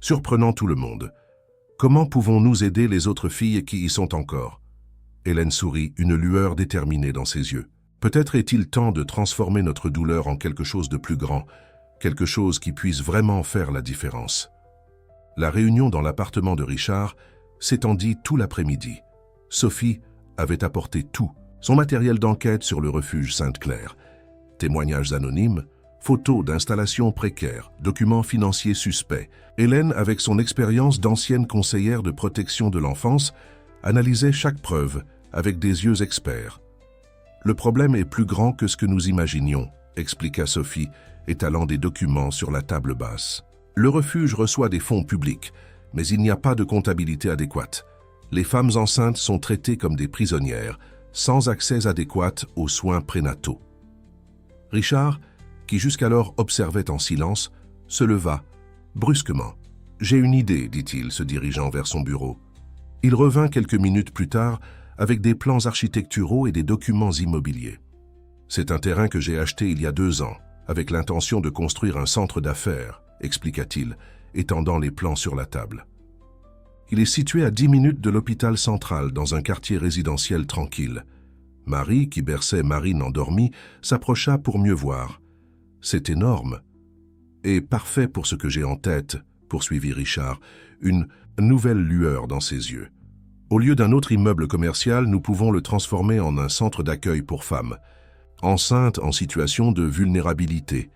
surprenant tout le monde. « Comment pouvons-nous aider les autres filles qui y sont encore ?» Hélène sourit, une lueur déterminée dans ses yeux. « Peut-être est-il temps de transformer notre douleur en quelque chose de plus grand, quelque chose qui puisse vraiment faire la différence. » La réunion dans l'appartement de Richard s'étendit tout l'après-midi. Sophie avait apporté tout, son matériel d'enquête sur le refuge Sainte-Claire. Témoignages anonymes, photos d'installations précaires, documents financiers suspects. Hélène, avec son expérience d'ancienne conseillère de protection de l'enfance, analysait chaque preuve avec des yeux experts. « Le problème est plus grand que ce que nous imaginions », expliqua Sophie, étalant des documents sur la table basse. « Le refuge reçoit des fonds publics, mais il n'y a pas de comptabilité adéquate. Les femmes enceintes sont traitées comme des prisonnières, sans accès adéquat aux soins prénataux. » Richard, qui jusqu'alors observait en silence, se leva, brusquement. « J'ai une idée, dit-il, se dirigeant vers son bureau. » Il revint quelques minutes plus tard avec des plans architecturaux et des documents immobiliers. « C'est un terrain que j'ai acheté il y a 2 ans, avec l'intention de construire un centre d'affaires, » expliqua-t-il, étendant les plans sur la table. Il est situé à 10 minutes de l'hôpital central, dans un quartier résidentiel tranquille. Marie, qui berçait Marine endormie, s'approcha pour mieux voir. C'est énorme. Et parfait pour ce que j'ai en tête, poursuivit Richard, une nouvelle lueur dans ses yeux. Au lieu d'un autre immeuble commercial, nous pouvons le transformer en un centre d'accueil pour femmes, enceintes en situation de vulnérabilité,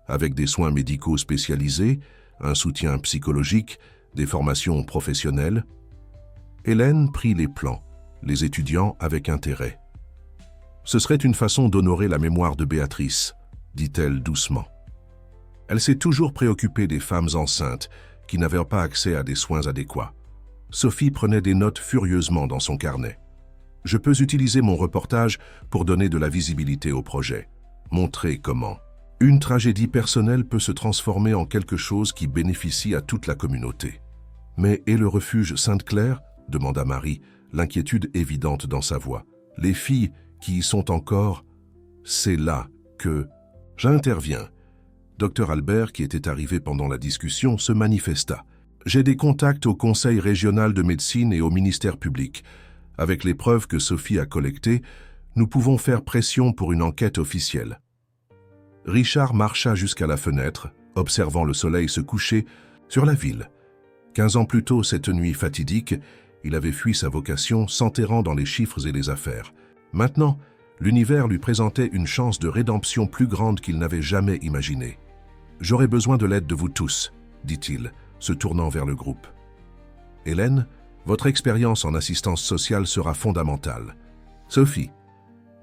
avec des soins médicaux spécialisés, un soutien psychologique, des formations professionnelles. Hélène prit les plans, les étudiant avec intérêt. Ce serait une façon d'honorer la mémoire de Béatrice, dit-elle doucement. Elle s'est toujours préoccupée des femmes enceintes qui n'avaient pas accès à des soins adéquats. Sophie prenait des notes furieusement dans son carnet. Je peux utiliser mon reportage pour donner de la visibilité au projet, montrer comment une tragédie personnelle peut se transformer en quelque chose qui bénéficie à toute la communauté. Mais et le refuge Sainte-Claire ? Demanda Marie, l'inquiétude évidente dans sa voix. Les filles qui y sont encore, c'est là que... J'interviens. Dr Albert, qui était arrivé pendant la discussion, se manifesta. J'ai des contacts au Conseil régional de médecine et au ministère public. Avec les preuves que Sophie a collectées, nous pouvons faire pression pour une enquête officielle. Richard marcha jusqu'à la fenêtre, observant le soleil se coucher sur la ville. 15 ans plus tôt, cette nuit fatidique, il avait fui sa vocation, s'enterrant dans les chiffres et les affaires. Maintenant, l'univers lui présentait une chance de rédemption plus grande qu'il n'avait jamais imaginée. « J'aurai besoin de l'aide de vous tous », dit-il, se tournant vers le groupe. « Hélène, votre expérience en assistance sociale sera fondamentale. Sophie,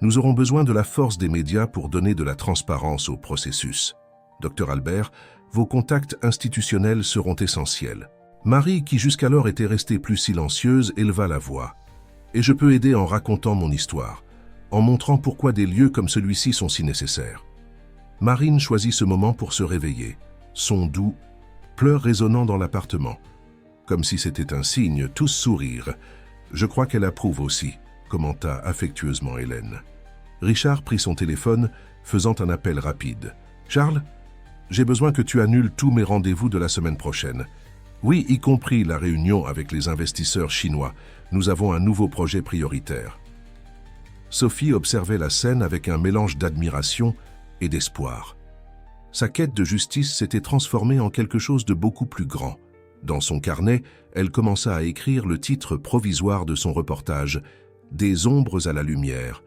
nous aurons besoin de la force des médias pour donner de la transparence au processus. Dr Albert, vos contacts institutionnels seront essentiels. » Marie, qui jusqu'alors était restée plus silencieuse, éleva la voix. « Et je peux aider en racontant mon histoire, en montrant pourquoi des lieux comme celui-ci sont si nécessaires. » Marine choisit ce moment pour se réveiller, son doux, pleurs résonnant dans l'appartement. Comme si c'était un signe, tous sourirent. « Je crois qu'elle approuve aussi », commenta affectueusement Hélène. Richard prit son téléphone, faisant un appel rapide. « Charles, j'ai besoin que tu annules tous mes rendez-vous de la semaine prochaine. Oui, y compris la réunion avec les investisseurs chinois. Nous avons un nouveau projet prioritaire. » Sophie observait la scène avec un mélange d'admiration et d'espoir. Sa quête de justice s'était transformée en quelque chose de beaucoup plus grand. Dans son carnet, elle commença à écrire le titre provisoire de son reportage « Des ombres à la lumière.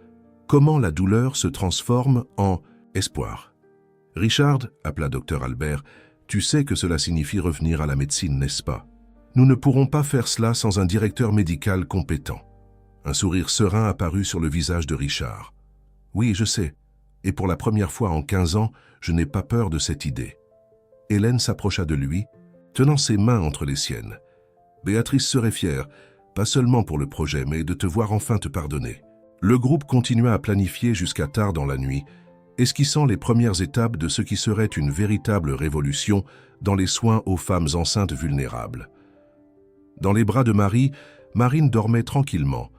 Comment la douleur se transforme en espoir. » « Richard, » appela Dr Albert, « tu sais que cela signifie revenir à la médecine, n'est-ce pas? Nous ne pourrons pas faire cela sans un directeur médical compétent. » Un sourire serein apparut sur le visage de Richard. « Oui, je sais. Et pour la première fois en 15 ans, je n'ai pas peur de cette idée. » Hélène s'approcha de lui, tenant ses mains entre les siennes. « Béatrice serait fière, pas seulement pour le projet, mais de te voir enfin te pardonner. » Le groupe continua à planifier jusqu'à tard dans la nuit, esquissant les premières étapes de ce qui serait une véritable révolution dans les soins aux femmes enceintes vulnérables. Dans les bras de Marie, Marine dormait tranquillement,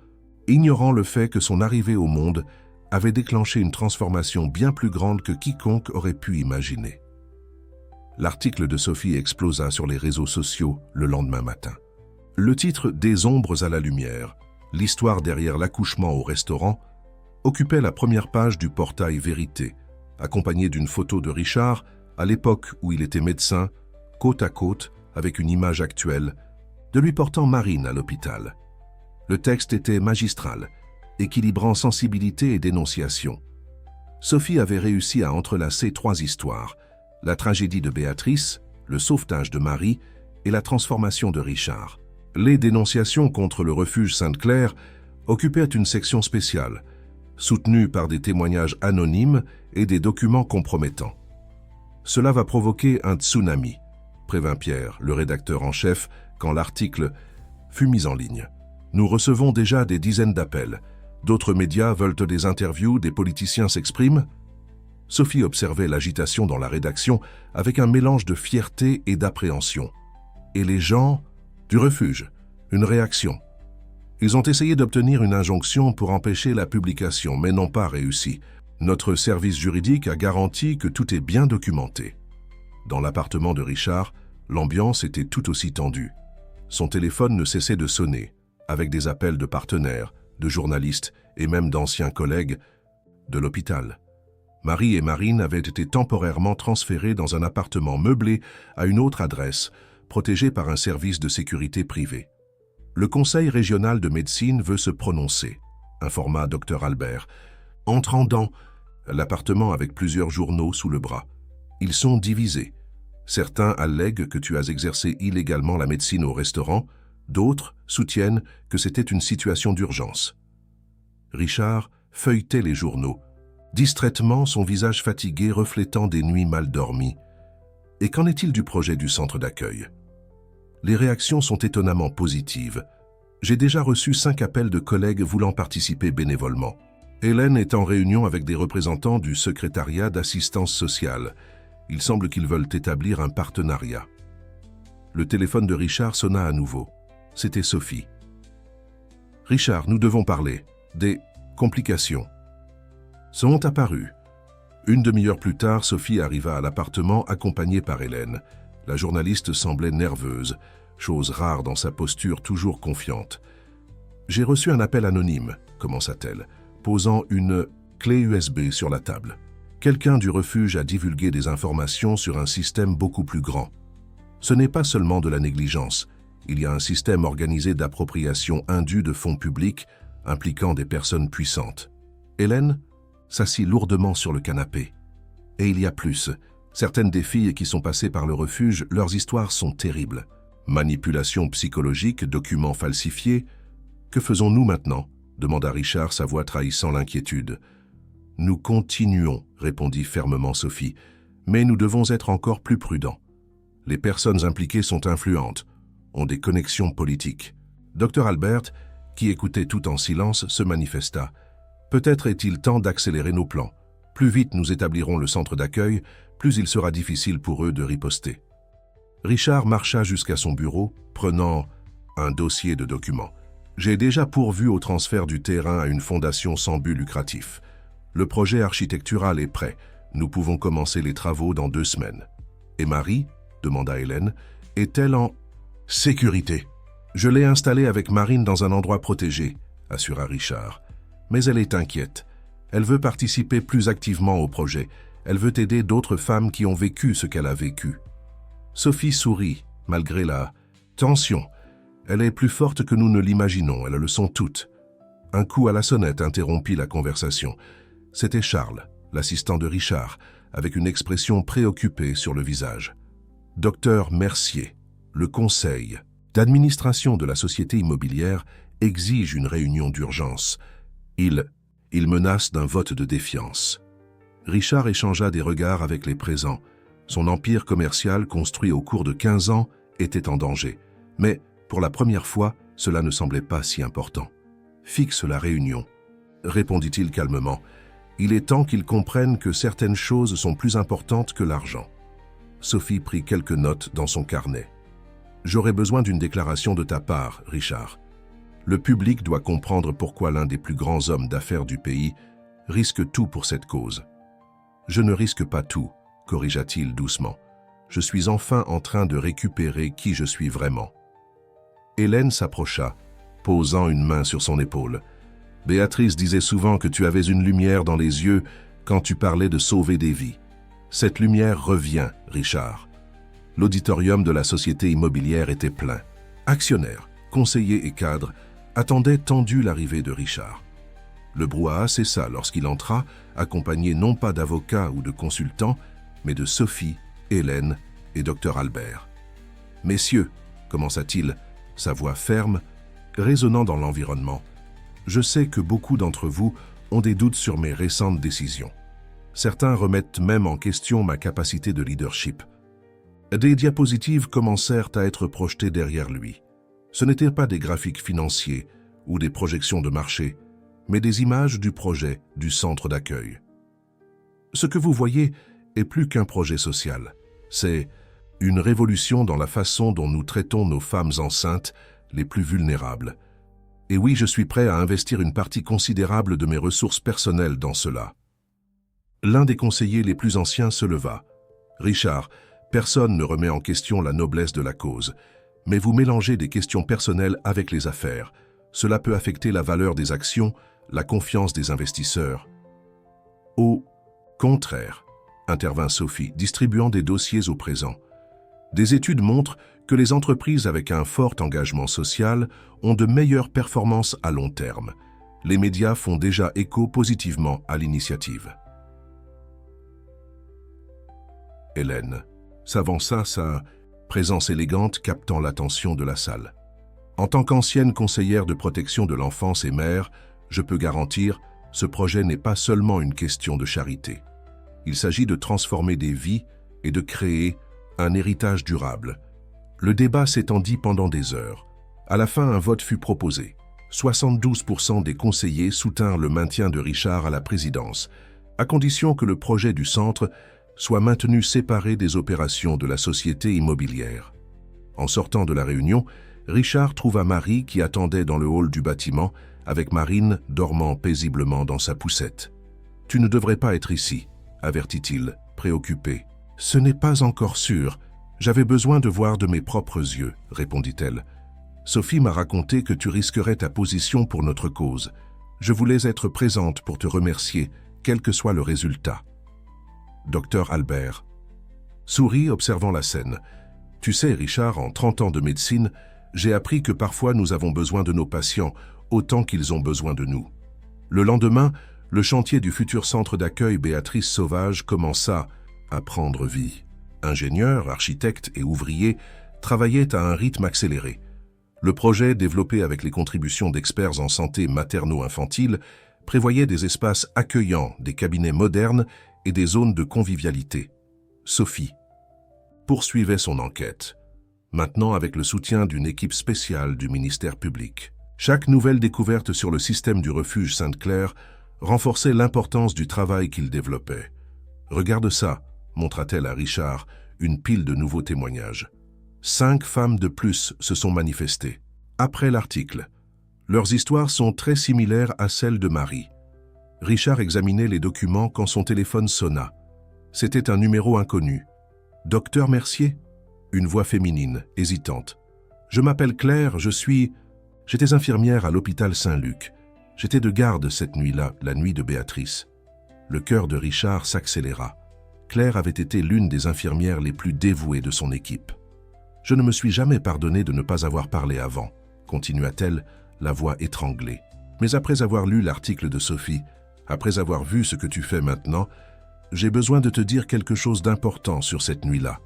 ignorant le fait que son arrivée au monde avait déclenché une transformation bien plus grande que quiconque aurait pu imaginer. L'article de Sophie explosa sur les réseaux sociaux le lendemain matin. Le titre « Des ombres à la lumière », l'histoire derrière l'accouchement au restaurant, occupait la première page du portail Vérité, accompagné d'une photo de Richard, à l'époque où il était médecin, côte à côte, avec une image actuelle, de lui portant Marine à l'hôpital. Le texte était magistral, équilibrant sensibilité et dénonciation. Sophie avait réussi à entrelacer 3 histoires, la tragédie de Béatrice, le sauvetage de Marie et la transformation de Richard. Les dénonciations contre le refuge Sainte-Claire occupaient une section spéciale, soutenue par des témoignages anonymes et des documents compromettants. « Cela va provoquer un tsunami », prévint Pierre, le rédacteur en chef, quand l'article fut mis en ligne. « Nous recevons déjà des dizaines d'appels. D'autres médias veulent des interviews, des politiciens s'expriment ?» Sophie observait l'agitation dans la rédaction avec un mélange de fierté et d'appréhension. Et les gens, du refuge, une réaction. Ils ont essayé d'obtenir une injonction pour empêcher la publication, mais n'ont pas réussi. Notre service juridique a garanti que tout est bien documenté. Dans l'appartement de Richard, l'ambiance était tout aussi tendue. Son téléphone ne cessait de sonner, avec des appels de partenaires, de journalistes et même d'anciens collègues de l'hôpital. Marie et Marine avaient été temporairement transférées dans un appartement meublé à une autre adresse, protégé par un service de sécurité privé. Le Conseil régional de médecine veut se prononcer, informa Dr Albert, entrant dans l'appartement avec plusieurs journaux sous le bras. Ils sont divisés. Certains allèguent que tu as exercé illégalement la médecine au restaurant, d'autres soutiennent que c'était une situation d'urgence. Richard feuilletait les journaux, distraitement son visage fatigué reflétant des nuits mal dormies. Et qu'en est-il du projet du centre d'accueil? Les réactions sont étonnamment positives. J'ai déjà reçu 5 appels de collègues voulant participer bénévolement. Hélène est en réunion avec des représentants du secrétariat d'assistance sociale. Il semble qu'ils veulent établir un partenariat. Le téléphone de Richard sonna à nouveau. C'était Sophie. « Richard, nous devons parler. Des complications sont apparues. » Une demi-heure plus tard, Sophie arriva à l'appartement accompagnée par Hélène. La journaliste semblait nerveuse, chose rare dans sa posture toujours confiante. « J'ai reçu un appel anonyme, » commença-t-elle, posant une clé USB sur la table. Quelqu'un du refuge a divulgué des informations sur un système beaucoup plus grand. Ce n'est pas seulement de la négligence. Il y a un système organisé d'appropriation indue de fonds publics impliquant des personnes puissantes. Hélène s'assit lourdement sur le canapé. Et il y a plus. Certaines des filles qui sont passées par le refuge, leurs histoires sont terribles. Manipulation psychologique, documents falsifiés. Que faisons-nous maintenant? Demanda Richard, sa voix trahissant l'inquiétude. Nous continuons, répondit fermement Sophie, mais nous devons être encore plus prudents. Les personnes impliquées sont influentes, ont des connexions politiques. Dr Albert, qui écoutait tout en silence, se manifesta. Peut-être est-il temps d'accélérer nos plans. Plus vite nous établirons le centre d'accueil, plus il sera difficile pour eux de riposter. Richard marcha jusqu'à son bureau, prenant un dossier de documents. J'ai déjà pourvu au transfert du terrain à une fondation sans but lucratif. Le projet architectural est prêt. Nous pouvons commencer les travaux dans 2 semaines. Et Marie, demanda Hélène, est-elle en sécurité? Je l'ai installée avec Marine dans un endroit protégé, assura Richard. Mais elle est inquiète. Elle veut participer plus activement au projet. Elle veut aider d'autres femmes qui ont vécu ce qu'elle a vécu. Sophie sourit, malgré la tension. Elle est plus forte que nous ne l'imaginons, elles le sont toutes. Un coup à la sonnette interrompit la conversation. C'était Charles, l'assistant de Richard, avec une expression préoccupée sur le visage. Docteur Mercier, le conseil d'administration de la société immobilière exige une réunion d'urgence. Il menace d'un vote de défiance. Richard échangea des regards avec les présents. Son empire commercial, construit au cours de 15 ans, était en danger. Mais, pour la première fois, cela ne semblait pas si important. « Fixe la réunion », répondit-il calmement. « Il est temps qu'ils comprennent que certaines choses sont plus importantes que l'argent. » Sophie prit quelques notes dans son carnet. « J'aurai besoin d'une déclaration de ta part, Richard. Le public doit comprendre pourquoi l'un des plus grands hommes d'affaires du pays risque tout pour cette cause. »« Je ne risque pas tout, » corrigea-t-il doucement. « Je suis enfin en train de récupérer qui je suis vraiment. » Hélène s'approcha, posant une main sur son épaule. « Béatrice disait souvent que tu avais une lumière dans les yeux quand tu parlais de sauver des vies. Cette lumière revient, Richard. » L'auditorium de la société immobilière était plein. Actionnaires, conseillers et cadres attendaient tendus l'arrivée de Richard. Le brouhaha cessa lorsqu'il entra, accompagné non pas d'avocats ou de consultants, mais de Sophie, Hélène et Dr Albert. « Messieurs, commença-t-il, sa voix ferme, résonnant dans l'environnement. Je sais que beaucoup d'entre vous ont des doutes sur mes récentes décisions. Certains remettent même en question ma capacité de leadership. » Des diapositives commencèrent à être projetées derrière lui. Ce n'étaient pas des graphiques financiers ou des projections de marché, mais des images du projet du centre d'accueil. Ce que vous voyez est plus qu'un projet social. C'est une révolution dans la façon dont nous traitons nos femmes enceintes les plus vulnérables. Et oui, je suis prêt à investir une partie considérable de mes ressources personnelles dans cela. L'un des conseillers les plus anciens se leva. « Richard, personne ne remet en question la noblesse de la cause, mais vous mélangez des questions personnelles avec les affaires. Cela peut affecter la valeur des actions, la confiance des investisseurs. » « Oh, Contraire, intervint Sophie, distribuant des dossiers au présent. Des études montrent que les entreprises avec un fort engagement social ont de meilleures performances à long terme. Les médias font déjà écho positivement à l'initiative. Hélène s'avança, sa présence élégante captant l'attention de la salle. En tant qu'ancienne conseillère de protection de l'enfance et mère, je peux garantir, ce projet n'est pas seulement une question de charité. Il s'agit de transformer des vies et de créer un héritage durable. Le débat s'étendit pendant des heures. À la fin, un vote fut proposé. 72% des conseillers soutinrent le maintien de Richard à la présidence, à condition que le projet du centre soit maintenu séparé des opérations de la société immobilière. En sortant de la réunion, Richard trouva Marie qui attendait dans le hall du bâtiment, avec Marine dormant paisiblement dans sa poussette. « Tu ne devrais pas être ici », avertit-il, préoccupé. « Ce n'est pas encore sûr. J'avais besoin de voir de mes propres yeux, » répondit-elle. « Sophie m'a raconté que tu risquerais ta position pour notre cause. Je voulais être présente pour te remercier, quel que soit le résultat. » Docteur Albert sourit, observant la scène. « Tu sais, Richard, en 30 ans de médecine, j'ai appris que parfois nous avons besoin de nos patients autant qu'ils ont besoin de nous. » Le lendemain, le chantier du futur centre d'accueil Béatrice Sauvage commença à prendre vie. Ingénieurs, architectes et ouvriers travaillaient à un rythme accéléré. Le projet, développé avec les contributions d'experts en santé materno-infantile, prévoyait des espaces accueillants, des cabinets modernes et des zones de convivialité. Sophie poursuivait son enquête, maintenant avec le soutien d'une équipe spéciale du ministère public. Chaque nouvelle découverte sur le système du refuge Sainte-Claire renforçait l'importance du travail qu'il développait. « Regarde ça », montra-t-elle à Richard, une pile de nouveaux témoignages. 5 femmes de plus se sont manifestées. Après l'article, leurs histoires sont très similaires à celles de Marie. Richard examinait les documents quand son téléphone sonna. C'était un numéro inconnu. « Docteur Mercier ?» Une voix féminine, hésitante. « Je m'appelle Claire, J'étais infirmière à l'hôpital Saint-Luc. J'étais de garde cette nuit-là, la nuit de Béatrice. » Le cœur de Richard s'accéléra. Claire avait été l'une des infirmières les plus dévouées de son équipe. « Je ne me suis jamais pardonné de ne pas avoir parlé avant, » continua-t-elle, la voix étranglée. « Mais après avoir lu l'article de Sophie, après avoir vu ce que tu fais maintenant, j'ai besoin de te dire quelque chose d'important sur cette nuit-là. »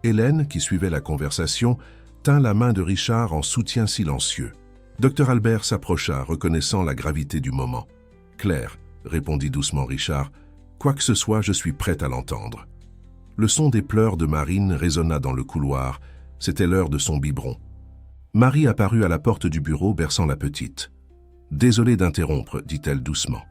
Hélène, qui suivait la conversation, tint la main de Richard en soutien silencieux. Docteur Albert s'approcha, reconnaissant la gravité du moment. « Claire, » répondit doucement Richard, « quoi que ce soit, je suis prête à l'entendre. » Le son des pleurs de Marine résonna dans le couloir. C'était l'heure de son biberon. Marie apparut à la porte du bureau, berçant la petite. « Désolée d'interrompre, » dit-elle doucement.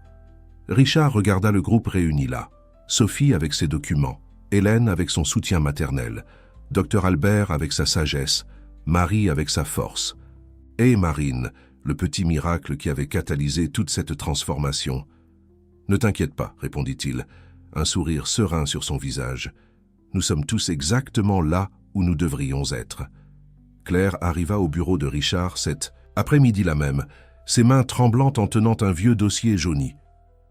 Richard regarda le groupe réuni là. Sophie avec ses documents, Hélène avec son soutien maternel, Docteur Albert avec sa sagesse, Marie avec sa force. Et Marine, le petit miracle qui avait catalysé toute cette transformation. « Ne t'inquiète pas, » répondit-il, un sourire serein sur son visage. « Nous sommes tous exactement là où nous devrions être. » Claire arriva au bureau de Richard cet après-midi-là même, ses mains tremblantes en tenant un vieux dossier jauni.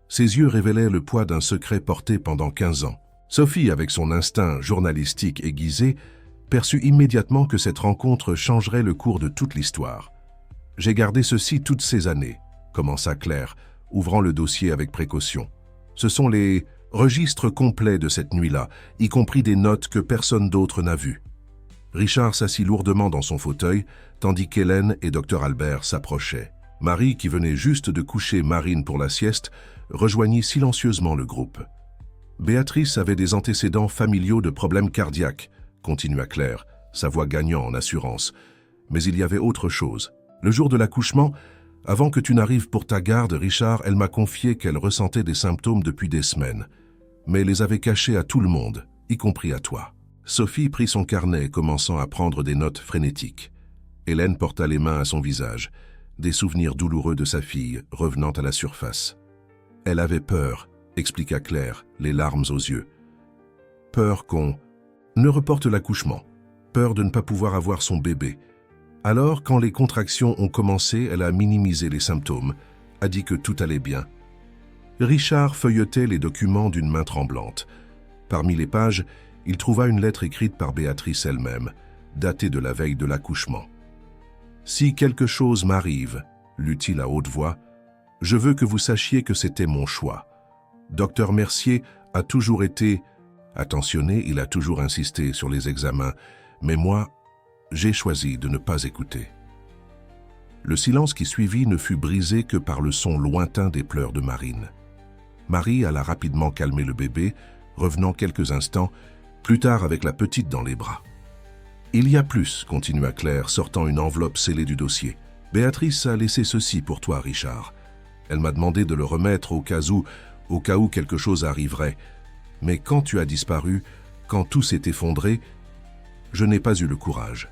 Ses yeux révélaient le poids d'un secret porté pendant 15 ans. Sophie, avec son instinct journalistique aiguisé, perçut immédiatement que cette rencontre changerait le cours de toute l'histoire. « J'ai gardé ceci toutes ces années », commença Claire, ouvrant le dossier avec précaution. « Ce sont les registres complets de cette nuit-là, y compris des notes que personne d'autre n'a vues. » Richard s'assit lourdement dans son fauteuil, tandis qu'Hélène et Dr Albert s'approchaient. Marie, qui venait juste de coucher Marine pour la sieste, rejoignit silencieusement le groupe. Béatrice avait des antécédents familiaux de problèmes cardiaques, continua Claire, sa voix gagnant en assurance. Mais il y avait autre chose. Le jour de l'accouchement, avant que tu n'arrives pour ta garde, Richard, elle m'a confié qu'elle ressentait des symptômes depuis des semaines, mais les avait cachés à tout le monde, y compris à toi. Sophie prit son carnet, commençant à prendre des notes frénétiques. Hélène porta les mains à son visage, des souvenirs douloureux de sa fille revenant à la surface. Elle avait peur, expliqua Claire, les larmes aux yeux. Peur qu'on ne reporte l'accouchement, peur de ne pas pouvoir avoir son bébé. Alors, quand les contractions ont commencé, elle a minimisé les symptômes, a dit que tout allait bien. Richard feuilletait les documents d'une main tremblante. Parmi les pages, il trouva une lettre écrite par Béatrice elle-même, datée de la veille de l'accouchement. « Si quelque chose m'arrive, lut-il à haute voix, je veux que vous sachiez que c'était mon choix. Docteur Mercier a toujours été attentionné, il a toujours insisté sur les examens, mais moi, j'ai choisi de ne pas écouter. » Le silence qui suivit ne fut brisé que par le son lointain des pleurs de Marine. Marie alla rapidement calmer le bébé, revenant quelques instants, plus tard avec la petite dans les bras. « Il y a plus, » continua Claire, sortant une enveloppe scellée du dossier. « Béatrice a laissé ceci pour toi, Richard. Elle m'a demandé de le remettre au cas où quelque chose arriverait. Mais quand tu as disparu, quand tout s'est effondré, je n'ai pas eu le courage. »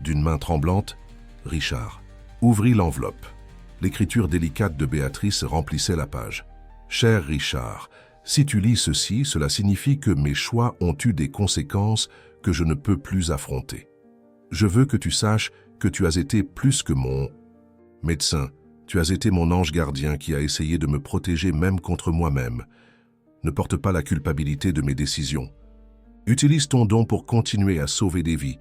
D'une main tremblante, Richard ouvrit l'enveloppe. L'écriture délicate de Béatrice remplissait la page. « Cher Richard, si tu lis ceci, cela signifie que mes choix ont eu des conséquences que je ne peux plus affronter. Je veux que tu saches que tu as été plus que mon médecin. Tu as été mon ange gardien qui a essayé de me protéger même contre moi-même. Ne porte pas la culpabilité de mes décisions. Utilise ton don pour continuer à sauver des vies,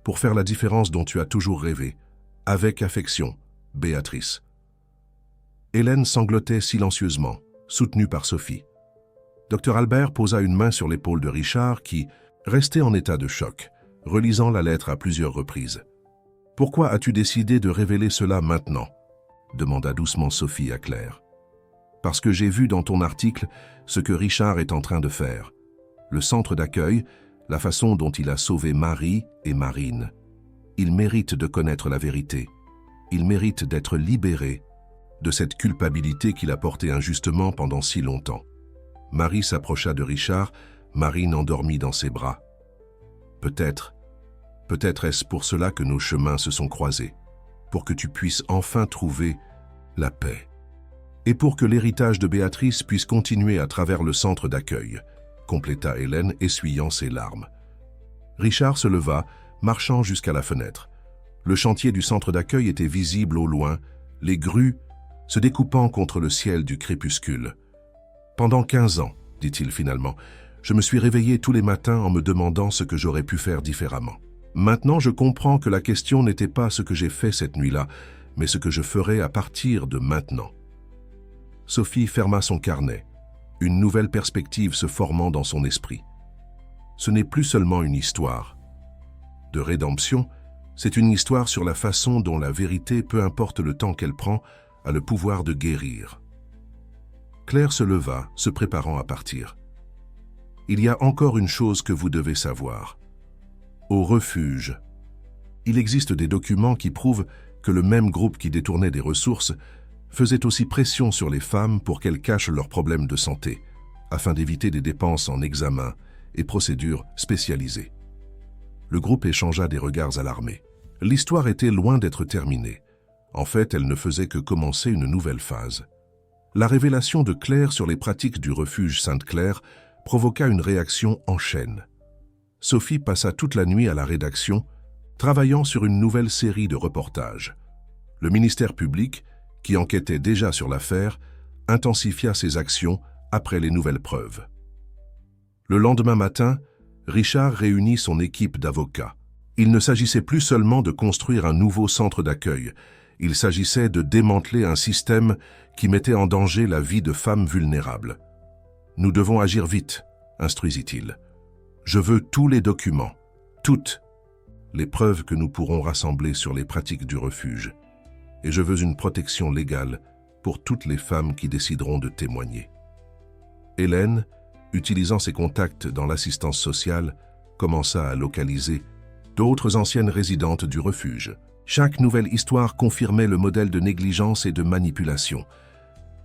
pour faire la différence dont tu as toujours rêvé. Avec affection, Béatrice. » Hélène sanglotait silencieusement, soutenue par Sophie. Dr Albert posa une main sur l'épaule de Richard qui restait en état de choc, relisant la lettre à plusieurs reprises. « Pourquoi as-tu décidé de révéler cela maintenant ?» demanda doucement Sophie à Claire. « Parce que j'ai vu dans ton article ce que Richard est en train de faire. Le centre d'accueil, la façon dont il a sauvé Marie et Marine. Il mérite de connaître la vérité. Il mérite d'être libéré de cette culpabilité qu'il a portée injustement pendant si longtemps. » Marie s'approcha de Richard, Marine endormie dans ses bras. « Peut-être est-ce pour cela que nos chemins se sont croisés, pour que tu puisses enfin trouver la paix. Et pour que l'héritage de Béatrice puisse continuer à travers le centre d'accueil, » compléta Hélène, essuyant ses larmes. Richard se leva, marchant jusqu'à la fenêtre. Le chantier du centre d'accueil était visible au loin, les grues se découpant contre le ciel du crépuscule. « Pendant 15 ans, dit-il finalement, je me suis réveillé tous les matins en me demandant ce que j'aurais pu faire différemment. Maintenant, je comprends que la question n'était pas ce que j'ai fait cette nuit-là, mais ce que je ferai à partir de maintenant. » Sophie ferma son carnet, une nouvelle perspective se formant dans son esprit. Ce n'est plus seulement une histoire de rédemption, c'est une histoire sur la façon dont la vérité, peu importe le temps qu'elle prend, a le pouvoir de guérir. Claire se leva, se préparant à partir. « Il y a encore une chose que vous devez savoir. Au refuge, il existe des documents qui prouvent que le même groupe qui détournait des ressources faisait aussi pression sur les femmes pour qu'elles cachent leurs problèmes de santé, afin d'éviter des dépenses en examens et procédures spécialisées. » Le groupe échangea des regards alarmés. L'histoire était loin d'être terminée. En fait, elle ne faisait que commencer une nouvelle phase. La révélation de Claire sur les pratiques du refuge Sainte-Claire provoqua une réaction en chaîne. Sophie passa toute la nuit à la rédaction, travaillant sur une nouvelle série de reportages. Le ministère public, qui enquêtait déjà sur l'affaire, intensifia ses actions après les nouvelles preuves. Le lendemain matin, Richard réunit son équipe d'avocats. Il ne s'agissait plus seulement de construire un nouveau centre d'accueil, il s'agissait de démanteler un système qui mettait en danger la vie de femmes vulnérables. « Nous devons agir vite », instruisit-il. « Je veux tous les documents, toutes les preuves que nous pourrons rassembler sur les pratiques du refuge, et je veux une protection légale pour toutes les femmes qui décideront de témoigner. » Hélène, utilisant ses contacts dans l'assistance sociale, commença à localiser d'autres anciennes résidentes du refuge. Chaque nouvelle histoire confirmait le modèle de négligence et de manipulation.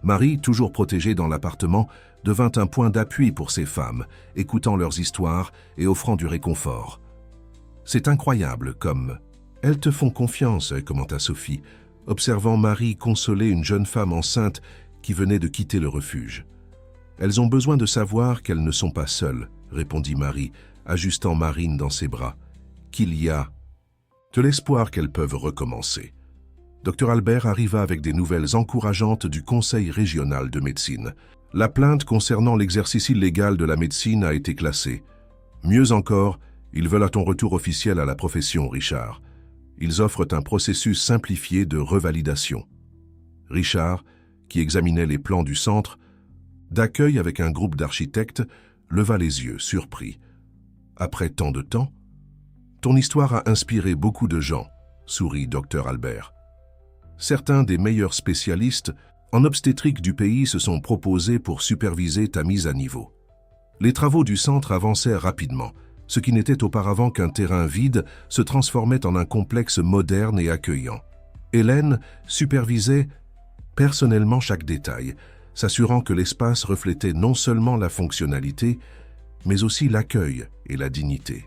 Marie, toujours protégée dans l'appartement, devint un point d'appui pour ces femmes, écoutant leurs histoires et offrant du réconfort. « C'est incroyable comme... Elles te font confiance, » commenta Sophie, observant Marie consoler une jeune femme enceinte qui venait de quitter le refuge. « Elles ont besoin de savoir qu'elles ne sont pas seules, » répondit Marie, ajustant Marine dans ses bras. « Qu'il y a de l'espoir qu'elles peuvent recommencer. » Dr Albert arriva avec des nouvelles encourageantes du Conseil régional de médecine. La plainte concernant l'exercice illégal de la médecine a été classée. Mieux encore, ils veulent à ton retour officiel à la profession, Richard. Ils offrent un processus simplifié de revalidation. Richard, qui examinait les plans du centre d'accueil avec un groupe d'architectes, leva les yeux, surpris. Après tant de temps, ton histoire a inspiré beaucoup de gens, sourit Dr Albert. Certains des meilleurs spécialistes en obstétrique du pays se sont proposés pour superviser ta mise à niveau. Les travaux du centre avançaient rapidement. Ce qui n'était auparavant qu'un terrain vide se transformait en un complexe moderne et accueillant. Hélène supervisait personnellement chaque détail, s'assurant que l'espace reflétait non seulement la fonctionnalité, mais aussi l'accueil et la dignité.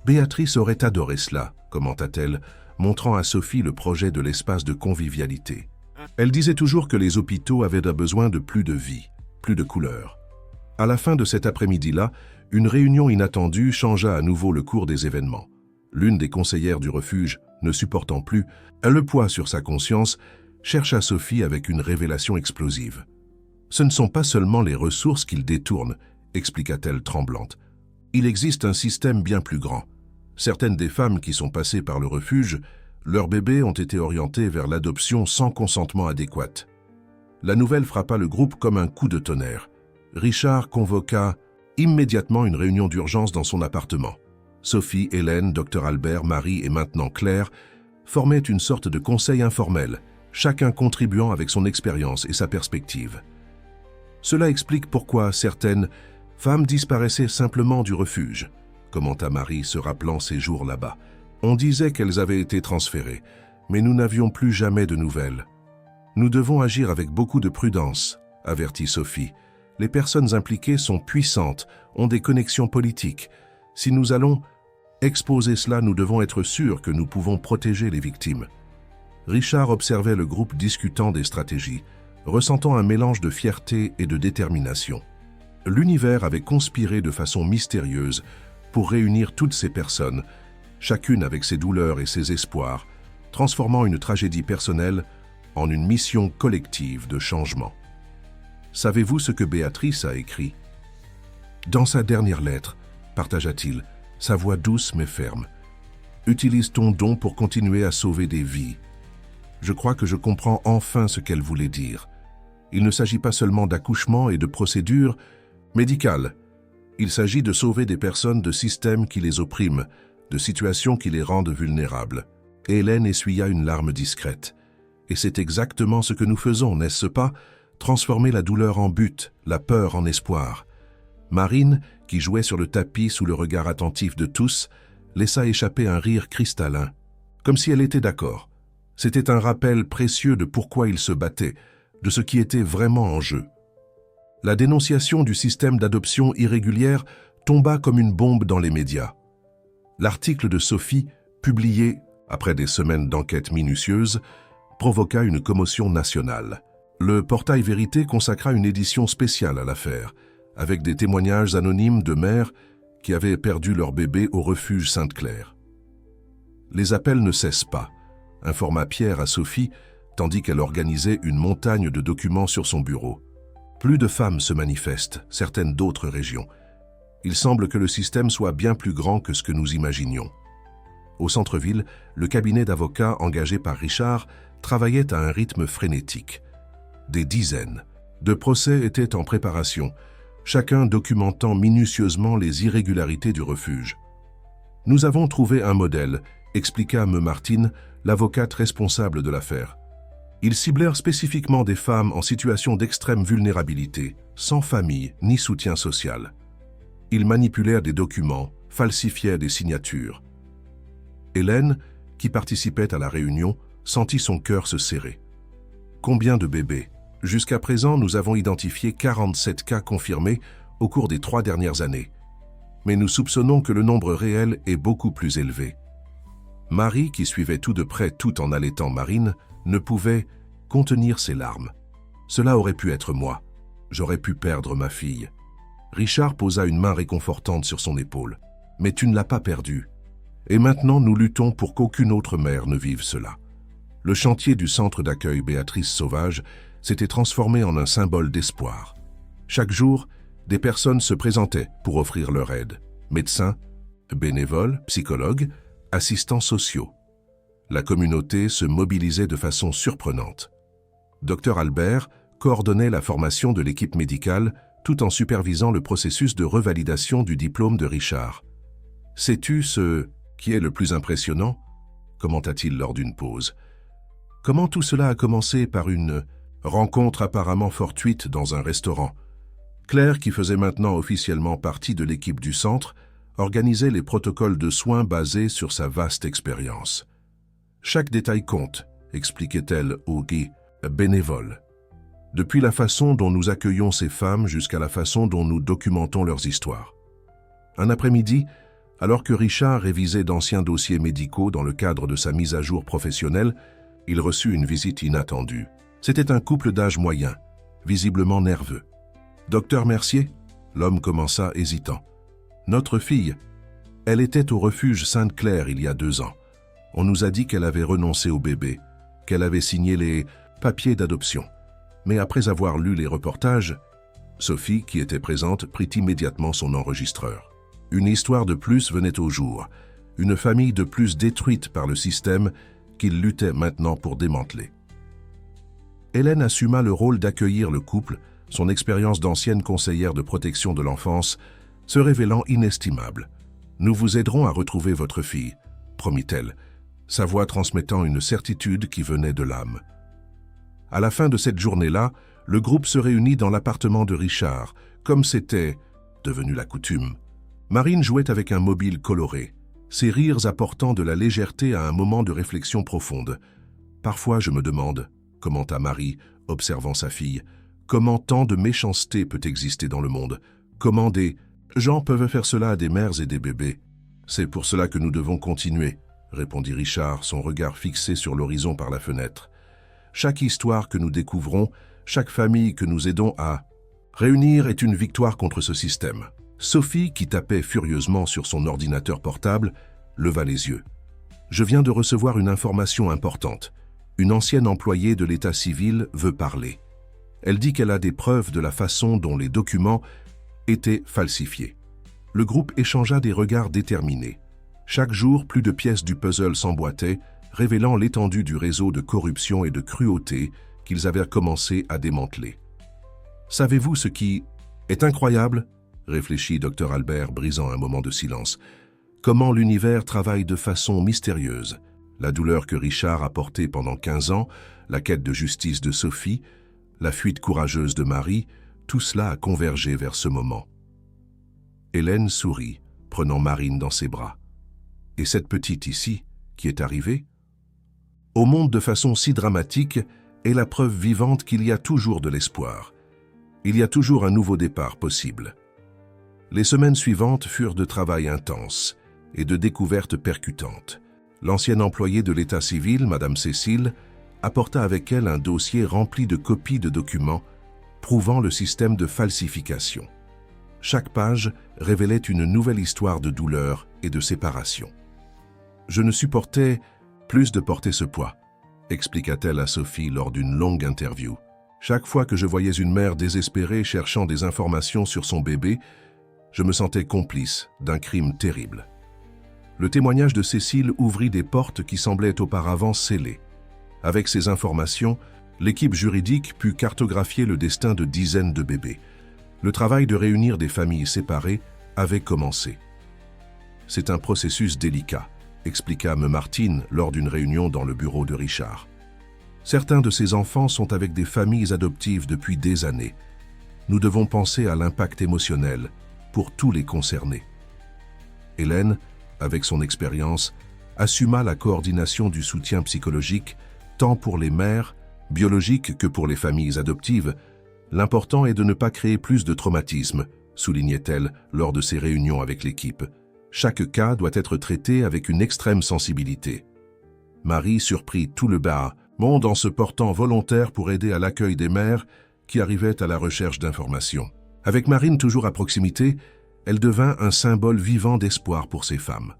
Béatrice aurait adoré cela, commenta-t-elle, montrant à Sophie le projet de l'espace de convivialité. Elle disait toujours que les hôpitaux avaient besoin de plus de vie, plus de couleurs. À la fin de cet après-midi-là, une réunion inattendue changea à nouveau le cours des événements. L'une des conseillères du refuge, ne supportant plus le poids sur sa conscience, chercha Sophie avec une révélation explosive. « Ce ne sont pas seulement les ressources qu'ils détournent », expliqua-t-elle tremblante. « Il existe un système bien plus grand. Certaines des femmes qui sont passées par le refuge, leurs bébés ont été orientés vers l'adoption sans consentement adéquat. » La nouvelle frappa le groupe comme un coup de tonnerre. Richard convoqua immédiatement une réunion d'urgence dans son appartement. Sophie, Hélène, Dr Albert, Marie et maintenant Claire formaient une sorte de conseil informel, chacun contribuant avec son expérience et sa perspective. Cela explique pourquoi certaines femmes disparaissaient simplement du refuge, commenta Marie se rappelant ses jours là-bas. On disait qu'elles avaient été transférées, mais nous n'avions plus jamais de nouvelles. Nous devons agir avec beaucoup de prudence, avertit Sophie. Les personnes impliquées sont puissantes, ont des connexions politiques. Si nous allons exposer cela, nous devons être sûrs que nous pouvons protéger les victimes. Richard observait le groupe discutant des stratégies, ressentant un mélange de fierté et de détermination. L'univers avait conspiré de façon mystérieuse pour réunir toutes ces personnes, chacune avec ses douleurs et ses espoirs, transformant une tragédie personnelle en une mission collective de changement. Savez-vous ce que Béatrice a écrit? Dans sa dernière lettre, partagea-t-il, sa voix douce mais ferme. Utilise ton don pour continuer à sauver des vies. Je crois que je comprends enfin ce qu'elle voulait dire. Il ne s'agit pas seulement d'accouchement et de procédures médicales. Il s'agit de sauver des personnes de systèmes qui les oppriment, de situations qui les rendent vulnérables. Et Hélène essuya une larme discrète. Et c'est exactement ce que nous faisons, n'est-ce pas? Transformer la douleur en but, la peur en espoir. Marine, qui jouait sur le tapis sous le regard attentif de tous, laissa échapper un rire cristallin, comme si elle était d'accord. C'était un rappel précieux de pourquoi ils se battaient, de ce qui était vraiment en jeu. La dénonciation du système d'adoption irrégulière tomba comme une bombe dans les médias. L'article de Sophie, publié après des semaines d'enquête minutieuse, provoqua une commotion nationale. Le portail Vérité consacra une édition spéciale à l'affaire, avec des témoignages anonymes de mères qui avaient perdu leur bébé au refuge Sainte-Claire. Les appels ne cessent pas, informa Pierre à Sophie, tandis qu'elle organisait une montagne de documents sur son bureau. Plus de femmes se manifestent, certaines d'autres régions. Il semble que le système soit bien plus grand que ce que nous imaginions. Au centre-ville, le cabinet d'avocats engagé par Richard travaillait à un rythme frénétique. Des dizaines de procès étaient en préparation, chacun documentant minutieusement les irrégularités du refuge. « Nous avons trouvé un modèle », expliqua Me Martine, l'avocate responsable de l'affaire. Ils ciblèrent spécifiquement des femmes en situation d'extrême vulnérabilité, sans famille ni soutien social. Ils manipulèrent des documents, falsifièrent des signatures. Hélène, qui participait à la réunion, sentit son cœur se serrer. Combien de bébés? Jusqu'à présent, nous avons identifié 47 cas confirmés au cours des 3 dernières années. Mais nous soupçonnons que le nombre réel est beaucoup plus élevé. Marie, qui suivait tout de près tout en allaitant Marine, ne pouvait contenir ses larmes. Cela aurait pu être moi. J'aurais pu perdre ma fille. Richard posa une main réconfortante sur son épaule. Mais tu ne l'as pas perdue. Et maintenant, nous luttons pour qu'aucune autre mère ne vive cela. Le chantier du centre d'accueil Béatrice Sauvage s'était transformé en un symbole d'espoir. Chaque jour, des personnes se présentaient pour offrir leur aide. Médecins, bénévoles, psychologues, assistants sociaux. La communauté se mobilisait de façon surprenante. Dr Albert coordonnait la formation de l'équipe médicale tout en supervisant le processus de revalidation du diplôme de Richard. « Sais-tu ce qui est le plus impressionnant » commenta-t-il lors d'une pause. « Comment tout cela a commencé par une rencontre apparemment fortuite dans un restaurant. Claire, qui faisait maintenant officiellement partie de l'équipe du centre, organisait les protocoles de soins basés sur sa vaste expérience. Chaque détail compte, expliquait-elle aux bénévoles. Depuis la façon dont nous accueillons ces femmes jusqu'à la façon dont nous documentons leurs histoires. Un après-midi, alors que Richard révisait d'anciens dossiers médicaux dans le cadre de sa mise à jour professionnelle, il reçut une visite inattendue. C'était un couple d'âge moyen, visiblement nerveux. « Docteur Mercier ?» L'homme commença hésitant. « Notre fille, elle était au refuge Sainte-Claire il y a 2 ans. On nous a dit qu'elle avait renoncé au bébé, qu'elle avait signé les papiers d'adoption. Mais après avoir lu les reportages, Sophie, qui était présente, prit immédiatement son enregistreur. Une histoire de plus venait au jour, une famille de plus détruite par le système qu'il luttait maintenant pour démanteler. Hélène assuma le rôle d'accueillir le couple, son expérience d'ancienne conseillère de protection de l'enfance se révélant inestimable. « Nous vous aiderons à retrouver votre fille », promit-elle, sa voix transmettant une certitude qui venait de l'âme. À la fin de cette journée-là, le groupe se réunit dans l'appartement de Richard, comme c'était devenu la coutume. Marine jouait avec un mobile coloré, ses rires apportant de la légèreté à un moment de réflexion profonde. « Parfois, je me demande, » commenta Marie, observant sa fille, « comment tant de méchanceté peut exister dans le monde? Comment des gens peuvent faire cela à des mères et des bébés? C'est pour cela que nous devons continuer, » répondit Richard, son regard fixé sur l'horizon par la fenêtre. Chaque histoire que nous découvrons, chaque famille que nous aidons à réunir est une victoire contre ce système. Sophie, qui tapait furieusement sur son ordinateur portable, leva les yeux. « Je viens de recevoir une information importante. Une ancienne employée de l'état civil veut parler. Elle dit qu'elle a des preuves de la façon dont les documents étaient falsifiés. » Le groupe échangea des regards déterminés. Chaque jour, plus de pièces du puzzle s'emboîtaient, révélant l'étendue du réseau de corruption et de cruauté qu'ils avaient commencé à démanteler. « Savez-vous ce qui est incroyable ?» réfléchit Dr Albert, brisant un moment de silence. « Comment l'univers travaille de façon mystérieuse. La douleur que Richard a portée pendant 15 ans, la quête de justice de Sophie, la fuite courageuse de Marie, tout cela a convergé vers ce moment. » Hélène sourit, prenant Marine dans ses bras. « Et cette petite ici, qui est arrivée ?» Au monde de façon si dramatique est la preuve vivante qu'il y a toujours de l'espoir. Il y a toujours un nouveau départ possible. Les semaines suivantes furent de travail intense et de découvertes percutantes. L'ancienne employée de l'état civil, Madame Cécile, apporta avec elle un dossier rempli de copies de documents prouvant le système de falsification. Chaque page révélait une nouvelle histoire de douleur et de séparation. « Je ne supportais plus de porter ce poids », expliqua-t-elle à Sophie lors d'une longue interview. « Chaque fois que je voyais une mère désespérée cherchant des informations sur son bébé, je me sentais complice d'un crime terrible. » Le témoignage de Cécile ouvrit des portes qui semblaient auparavant scellées. Avec ces informations, l'équipe juridique put cartographier le destin de dizaines de bébés. Le travail de réunir des familles séparées avait commencé. « C'est un processus délicat », expliqua Martine lors d'une réunion dans le bureau de Richard. « Certains de ces enfants sont avec des familles adoptives depuis des années. Nous devons penser à l'impact émotionnel pour tous les concernés. » Hélène, avec son expérience, assuma la coordination du soutien psychologique tant pour les mères biologiques que pour les familles adoptives. « L'important est de ne pas créer plus de traumatisme », soulignait-elle lors de ses réunions avec l'équipe. « Chaque cas doit être traité avec une extrême sensibilité. » Marie surprit tout le bas monde en se portant volontaire pour aider à l'accueil des mères qui arrivaient à la recherche d'informations. Avec Marine toujours à proximité, elle devint un symbole vivant d'espoir pour ces femmes.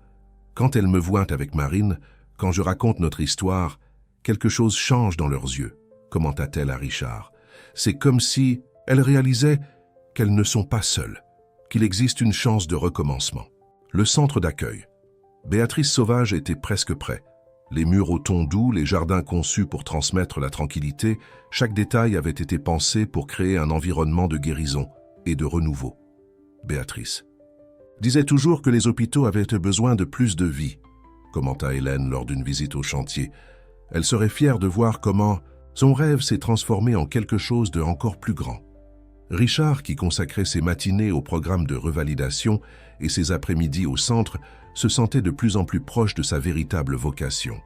Quand elle me voit avec Marine, quand je raconte notre histoire, Quelque chose change dans leurs yeux, commenta-t-elle à Richard. C'est comme si elles réalisaient qu'elles ne sont pas seules, qu'il existe une chance de recommencement. Le centre d'accueil. Béatrice Sauvage était presque prêt. Les murs au ton doux, les jardins conçus pour transmettre la tranquillité, chaque détail avait été pensé pour créer un environnement de guérison et de renouveau. Béatrice disait toujours que les hôpitaux avaient besoin de plus de vie, commenta Hélène lors d'une visite au chantier. Elle serait fière de voir comment son rêve s'est transformé en quelque chose de encore plus grand. Richard, qui consacrait ses matinées au programme de revalidation et ses après-midi au centre, se sentait de plus en plus proche de sa véritable vocation.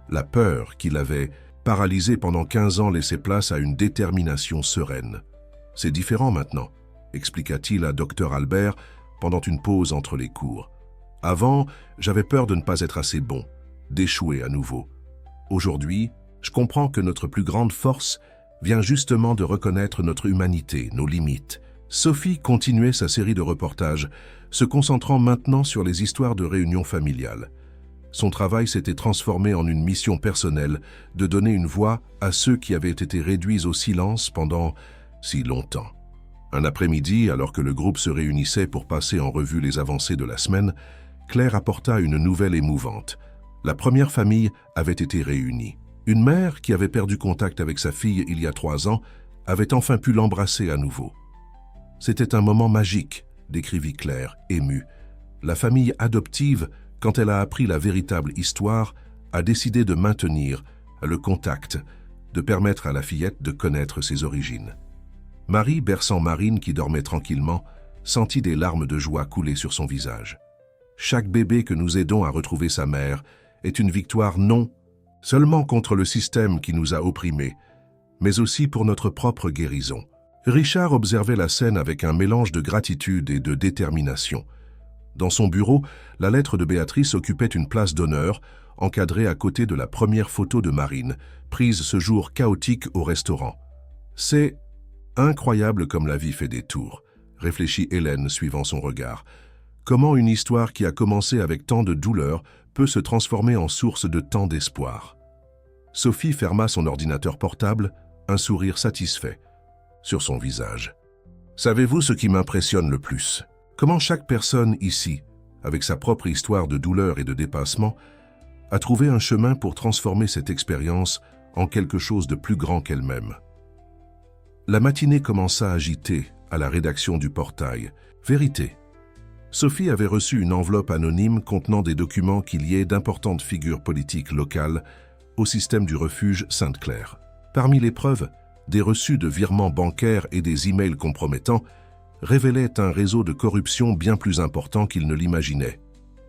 La peur qui l'avait paralysé pendant 15 ans laissait place à une détermination sereine. « C'est différent maintenant », expliqua-t-il à Dr Albert pendant une pause entre les cours. « Avant, j'avais peur de ne pas être assez bon, d'échouer à nouveau. Aujourd'hui, je comprends que notre plus grande force vient justement de reconnaître notre humanité, nos limites. » Sophie continuait sa série de reportages, se concentrant maintenant sur les histoires de réunions familiales. Son travail s'était transformé en une mission personnelle de donner une voix à ceux qui avaient été réduits au silence pendant si longtemps. Un après-midi, alors que le groupe se réunissait pour passer en revue les avancées de la semaine, Claire apporta une nouvelle émouvante. La première famille avait été réunie. Une mère qui avait perdu contact avec sa fille il y a 3 ans avait enfin pu l'embrasser à nouveau. « C'était un moment magique », décrivit Claire, émue. La famille adoptive, quand elle a appris la véritable histoire, a décidé de maintenir le contact, de permettre à la fillette de connaître ses origines. Marie, berçant Marine qui dormait tranquillement, sentit des larmes de joie couler sur son visage. Chaque bébé que nous aidons à retrouver sa mère est une victoire non seulement contre le système qui nous a opprimés, mais aussi pour notre propre guérison. Richard observait la scène avec un mélange de gratitude et de détermination. Dans son bureau, la lettre de Béatrice occupait une place d'honneur, encadrée à côté de la première photo de Marine, prise ce jour chaotique au restaurant. « C'est incroyable comme la vie fait des tours », réfléchit Hélène suivant son regard. « Comment une histoire qui a commencé avec tant de douleur peut se transformer en source de tant d'espoir ?» Sophie ferma son ordinateur portable, un sourire satisfait sur son visage. « Savez-vous ce qui m'impressionne le plus? Comment chaque personne ici, avec sa propre histoire de douleur et de dépassement, a trouvé un chemin pour transformer cette expérience en quelque chose de plus grand qu'elle-même. » La matinée commença agitée à la rédaction du portail. Vérité. Sophie avait reçu une enveloppe anonyme contenant des documents qui liaient d'importantes figures politiques locales au système du refuge Sainte-Claire. Parmi les preuves, des reçus de virements bancaires et des emails compromettants révélaient un réseau de corruption bien plus important qu'il ne l'imaginait.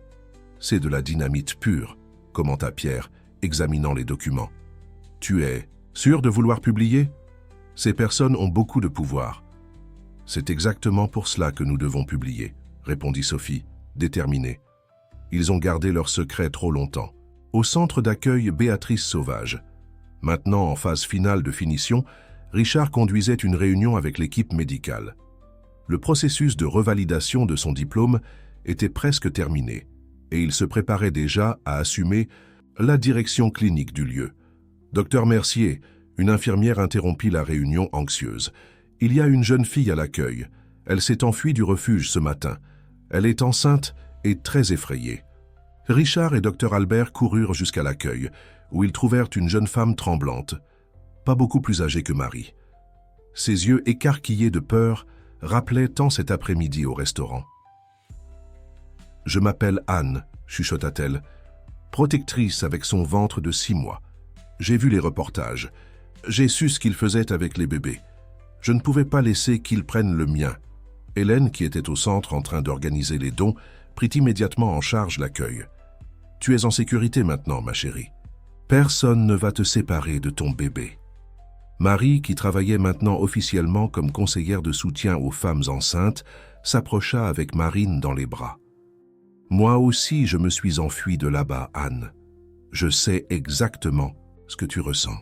« C'est de la dynamite pure », commenta Pierre, examinant les documents. « Tu es sûr de vouloir publier ? Ces personnes ont beaucoup de pouvoir. »« C'est exactement pour cela que nous devons publier », répondit Sophie, déterminée. Ils ont gardé leur secret trop longtemps. Au centre d'accueil Béatrice Sauvage. Maintenant en phase finale de finition, Richard conduisait une réunion avec l'équipe médicale. Le processus de revalidation de son diplôme était presque terminé et il se préparait déjà à assumer la direction clinique du lieu. « Docteur Mercier », une infirmière interrompit la réunion anxieuse. « Il y a une jeune fille à l'accueil. Elle s'est enfuie du refuge ce matin. Elle est enceinte et très effrayée. » Richard et Dr Albert coururent jusqu'à l'accueil, où ils trouvèrent une jeune femme tremblante, pas beaucoup plus âgée que Marie. Ses yeux écarquillés de peur rappelaient tant cet après-midi au restaurant. « Je m'appelle Anne », chuchota-t-elle, protectrice avec son ventre de 6 mois. « J'ai vu les reportages. J'ai su ce qu'ils faisaient avec les bébés. Je ne pouvais pas laisser qu'ils prennent le mien. » Hélène, qui était au centre en train d'organiser les dons, prit immédiatement en charge l'accueil. « Tu es en sécurité maintenant, ma chérie. Personne ne va te séparer de ton bébé. » Marie, qui travaillait maintenant officiellement comme conseillère de soutien aux femmes enceintes, s'approcha avec Marine dans les bras. « Moi aussi, je me suis enfuie de là-bas, Anne. Je sais exactement ce que tu ressens. »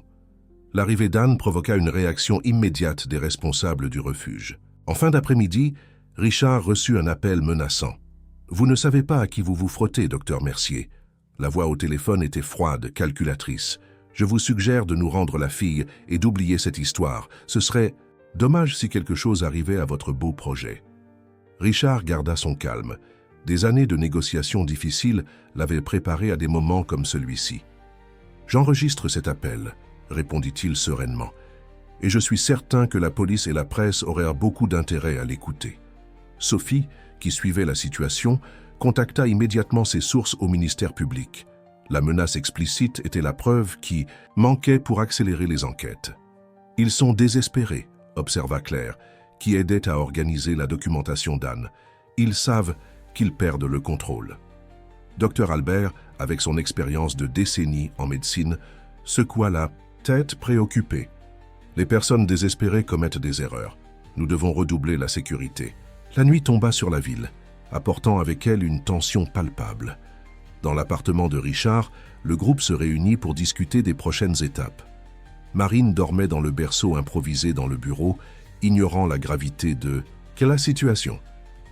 L'arrivée d'Anne provoqua une réaction immédiate des responsables du refuge. En fin d'après-midi, Richard reçut un appel menaçant. « Vous ne savez pas à qui vous vous frottez, docteur Mercier. » La voix au téléphone était froide, calculatrice. Je vous suggère de nous rendre la fille et d'oublier cette histoire. Ce serait dommage si quelque chose arrivait à votre beau projet. » Richard garda son calme. Des années de négociations difficiles l'avaient préparé à des moments comme celui-ci. « J'enregistre cet appel, » répondit-il sereinement, « et je suis certain que la police et la presse auraient beaucoup d'intérêt à l'écouter. » Sophie, qui suivait la situation, contacta immédiatement ses sources au ministère public. La menace explicite était la preuve qui manquait pour accélérer les enquêtes. « Ils sont désespérés, » observa Claire, qui aidait à organiser la documentation d'Anne. « Ils savent qu'ils perdent le contrôle. » Dr Albert, avec son expérience de décennies en médecine, secoua la tête préoccupée. « Les personnes désespérées commettent des erreurs. Nous devons redoubler la sécurité. » La nuit tomba sur la ville, apportant avec elle une tension palpable. Dans l'appartement de Richard, le groupe se réunit pour discuter des prochaines étapes. Marine dormait dans le berceau improvisé dans le bureau, ignorant la gravité de « Quelle est la situation ?»«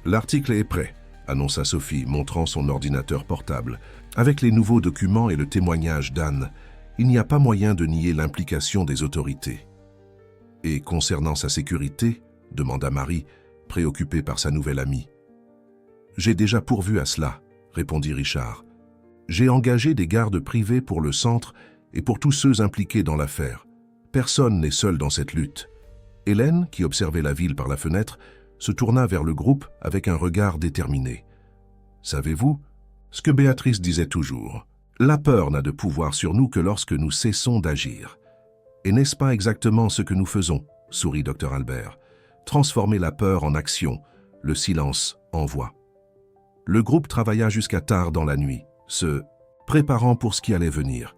L'article est prêt », annonça Sophie, montrant son ordinateur portable. Avec les nouveaux documents et le témoignage d'Anne, il n'y a pas moyen de nier l'implication des autorités. « Et concernant sa sécurité ?» demanda Marie, préoccupée par sa nouvelle amie. « J'ai déjà pourvu à cela, » répondit Richard. « J'ai engagé des gardes privés pour le centre et pour tous ceux impliqués dans l'affaire. Personne n'est seul dans cette lutte. » Hélène, qui observait la ville par la fenêtre, se tourna vers le groupe avec un regard déterminé. « Savez-vous ce que Béatrice disait toujours? La peur n'a de pouvoir sur nous que lorsque nous cessons d'agir. Et n'est-ce pas exactement ce que nous faisons ?» sourit Dr Albert. « Transformer la peur en action, le silence en voix. » Le groupe travailla jusqu'à tard dans la nuit, se préparant pour ce qui allait venir.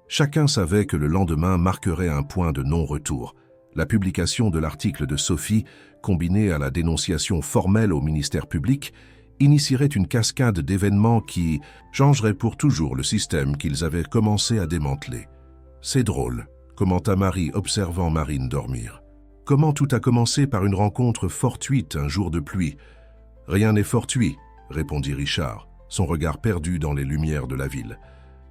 Chacun savait que le lendemain marquerait un point de non-retour. La publication de l'article de Sophie, combinée à la dénonciation formelle au ministère public, initierait une cascade d'événements qui changeraient pour toujours le système qu'ils avaient commencé à démanteler. « C'est drôle », commenta Marie, observant Marine dormir. « Comment tout a commencé par une rencontre fortuite un jour de pluie. »« Rien n'est fortuit », répondit Richard, son regard perdu dans les lumières de la ville.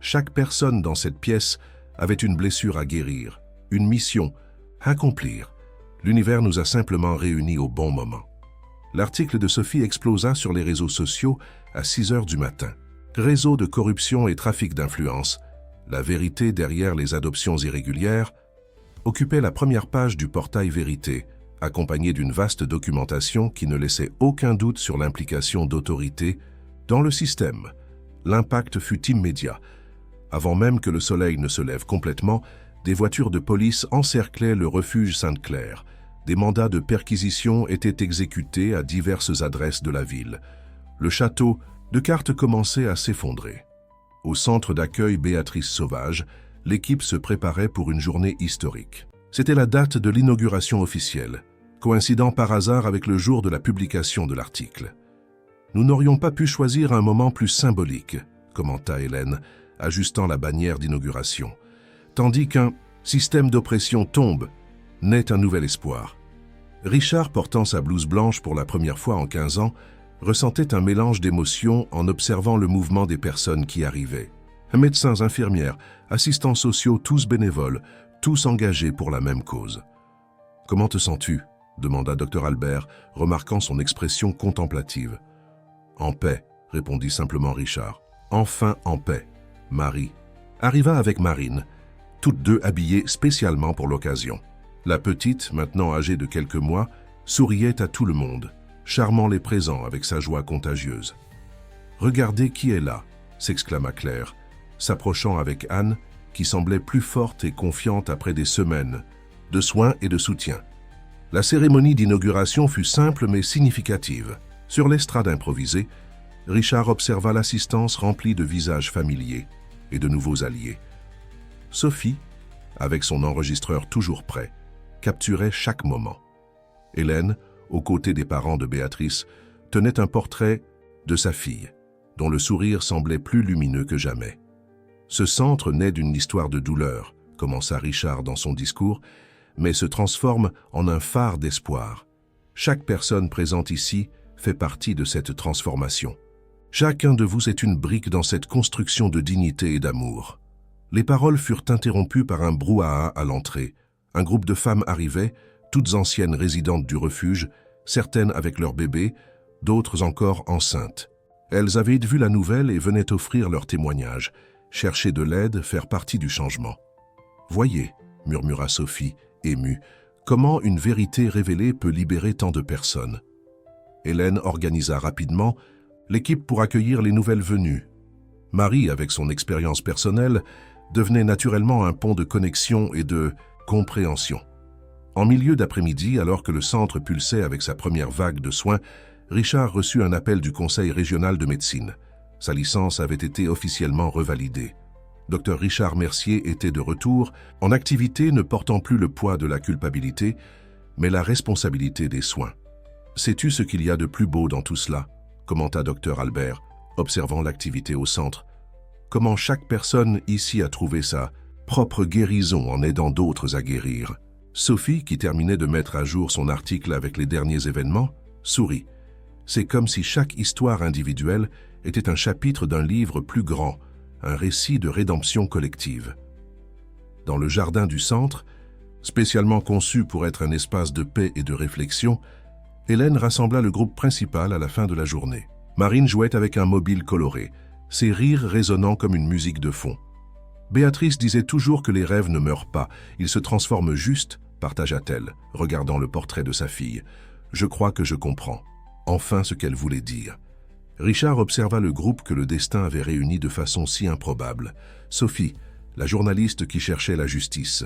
Chaque personne dans cette pièce avait une blessure à guérir, une mission à accomplir. L'univers nous a simplement réunis au bon moment. L'article de Sophie explosa sur les réseaux sociaux à 6 heures du matin. Réseau de corruption et trafic d'influence, la vérité derrière les adoptions irrégulières, occupait la première page du portail Vérité, accompagné d'une vaste documentation qui ne laissait aucun doute sur l'implication d'autorités dans le système. L'impact fut immédiat. Avant même que le soleil ne se lève complètement, des voitures de police encerclaient le refuge Sainte-Claire. Des mandats de perquisition étaient exécutés à diverses adresses de la ville. Le château de cartes commençait à s'effondrer. Au centre d'accueil Béatrice Sauvage, l'équipe se préparait pour une journée historique. C'était la date de l'inauguration officielle, coïncidant par hasard avec le jour de la publication de l'article. « Nous n'aurions pas pu choisir un moment plus symbolique », commenta Hélène, ajustant la bannière d'inauguration. « Tandis qu'un système d'oppression tombe, naît un nouvel espoir. » Richard, portant sa blouse blanche pour la première fois en 15 ans, ressentait un mélange d'émotions en observant le mouvement des personnes qui arrivaient. Médecins, infirmières, assistants sociaux, tous bénévoles, tous engagés pour la même cause. « Comment te sens-tu » demanda Dr Albert, remarquant son expression contemplative. « En paix », répondit simplement Richard. « Enfin en paix. » Marie arriva avec Marine, toutes deux habillées spécialement pour l'occasion. La petite, maintenant âgée de quelques mois, souriait à tout le monde, charmant les présents avec sa joie contagieuse. « Regardez qui est là !» s'exclama Claire, s'approchant avec Anne, qui semblait plus forte et confiante après des semaines de soins et de soutien. La cérémonie d'inauguration fut simple mais significative. Sur l'estrade improvisée, Richard observa l'assistance remplie de visages familiers et de nouveaux alliés. Sophie, avec son enregistreur toujours prêt, capturait chaque moment. Hélène, aux côtés des parents de Béatrice, tenait un portrait de sa fille, dont le sourire semblait plus lumineux que jamais. « Ce centre naît d'une histoire de douleur », commença Richard dans son discours, mais se transforme en un phare d'espoir. Chaque personne présente ici fait partie de cette transformation. Chacun de vous est une brique dans cette construction de dignité et d'amour. Les paroles furent interrompues par un brouhaha à l'entrée. Un groupe de femmes arrivait, toutes anciennes résidentes du refuge, certaines avec leurs bébés, d'autres encore enceintes. Elles avaient vu la nouvelle et venaient offrir leur témoignage, chercher de l'aide, faire partie du changement. « Voyez, » murmura Sophie, émue, « comment une vérité révélée peut libérer tant de personnes. » Hélène organisa rapidement l'équipe pour accueillir les nouvelles venues. Marie, avec son expérience personnelle, devenait naturellement un pont de connexion et de compréhension. En milieu d'après-midi, alors que le centre pulsait avec sa première vague de soins, Richard reçut un appel du Conseil régional de médecine. Sa licence avait été officiellement revalidée. Dr Richard Mercier était de retour, en activité ne portant plus le poids de la culpabilité, mais la responsabilité des soins. « Sais-tu ce qu'il y a de plus beau dans tout cela ?» commenta Dr Albert, observant l'activité au centre. « Comment chaque personne ici a trouvé sa propre guérison en aidant d'autres à guérir. » Sophie, qui terminait de mettre à jour son article avec les derniers événements, sourit. C'est comme si chaque histoire individuelle était un chapitre d'un livre plus grand, un récit de rédemption collective. Dans le jardin du centre, spécialement conçu pour être un espace de paix et de réflexion, Hélène rassembla le groupe principal à la fin de la journée. Marine jouait avec un mobile coloré, ses rires résonnant comme une musique de fond. Béatrice disait toujours que les rêves ne meurent pas, ils se transforment juste, partagea-t-elle, regardant le portrait de sa fille. Je crois que je comprends. Enfin ce qu'elle voulait dire. Richard observa le groupe que le destin avait réuni de façon si improbable. Sophie, la journaliste qui cherchait la justice.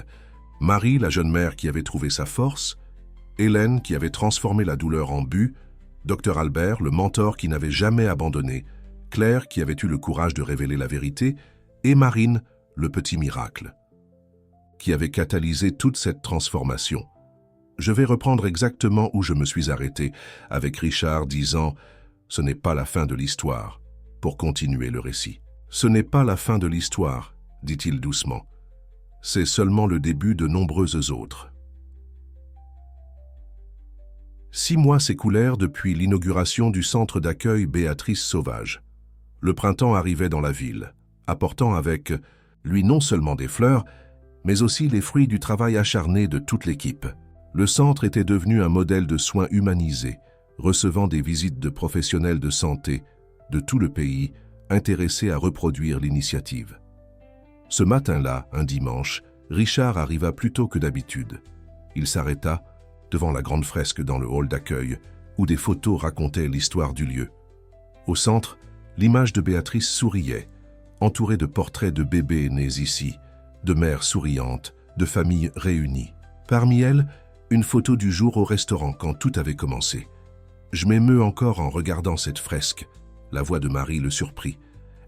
Marie, la jeune mère qui avait trouvé sa force. Hélène, qui avait transformé la douleur en but. Dr Albert, le mentor qui n'avait jamais abandonné. Claire, qui avait eu le courage de révéler la vérité. Et Marine, le petit miracle, qui avait catalysé toute cette transformation. Je vais reprendre exactement où je me suis arrêté, avec Richard disant « Ce n'est pas la fin de l'histoire », pour continuer le récit. « Ce n'est pas la fin de l'histoire », dit-il doucement. « C'est seulement le début de nombreuses autres. » 6 mois s'écoulèrent depuis l'inauguration du centre d'accueil Béatrice Sauvage. Le printemps arrivait dans la ville, apportant avec lui non seulement des fleurs, mais aussi les fruits du travail acharné de toute l'équipe. Le centre était devenu un modèle de soins humanisés, recevant des visites de professionnels de santé de tout le pays, intéressés à reproduire l'initiative. Ce matin-là, un dimanche, Richard arriva plus tôt que d'habitude. Il s'arrêta devant la grande fresque dans le hall d'accueil, où des photos racontaient l'histoire du lieu. Au centre, l'image de Béatrice souriait, entourée de portraits de bébés nés ici, de mères souriantes, de familles réunies. Parmi elles, une photo du jour au restaurant quand tout avait commencé. Je m'émeus encore en regardant cette fresque. La voix de Marie le surprit.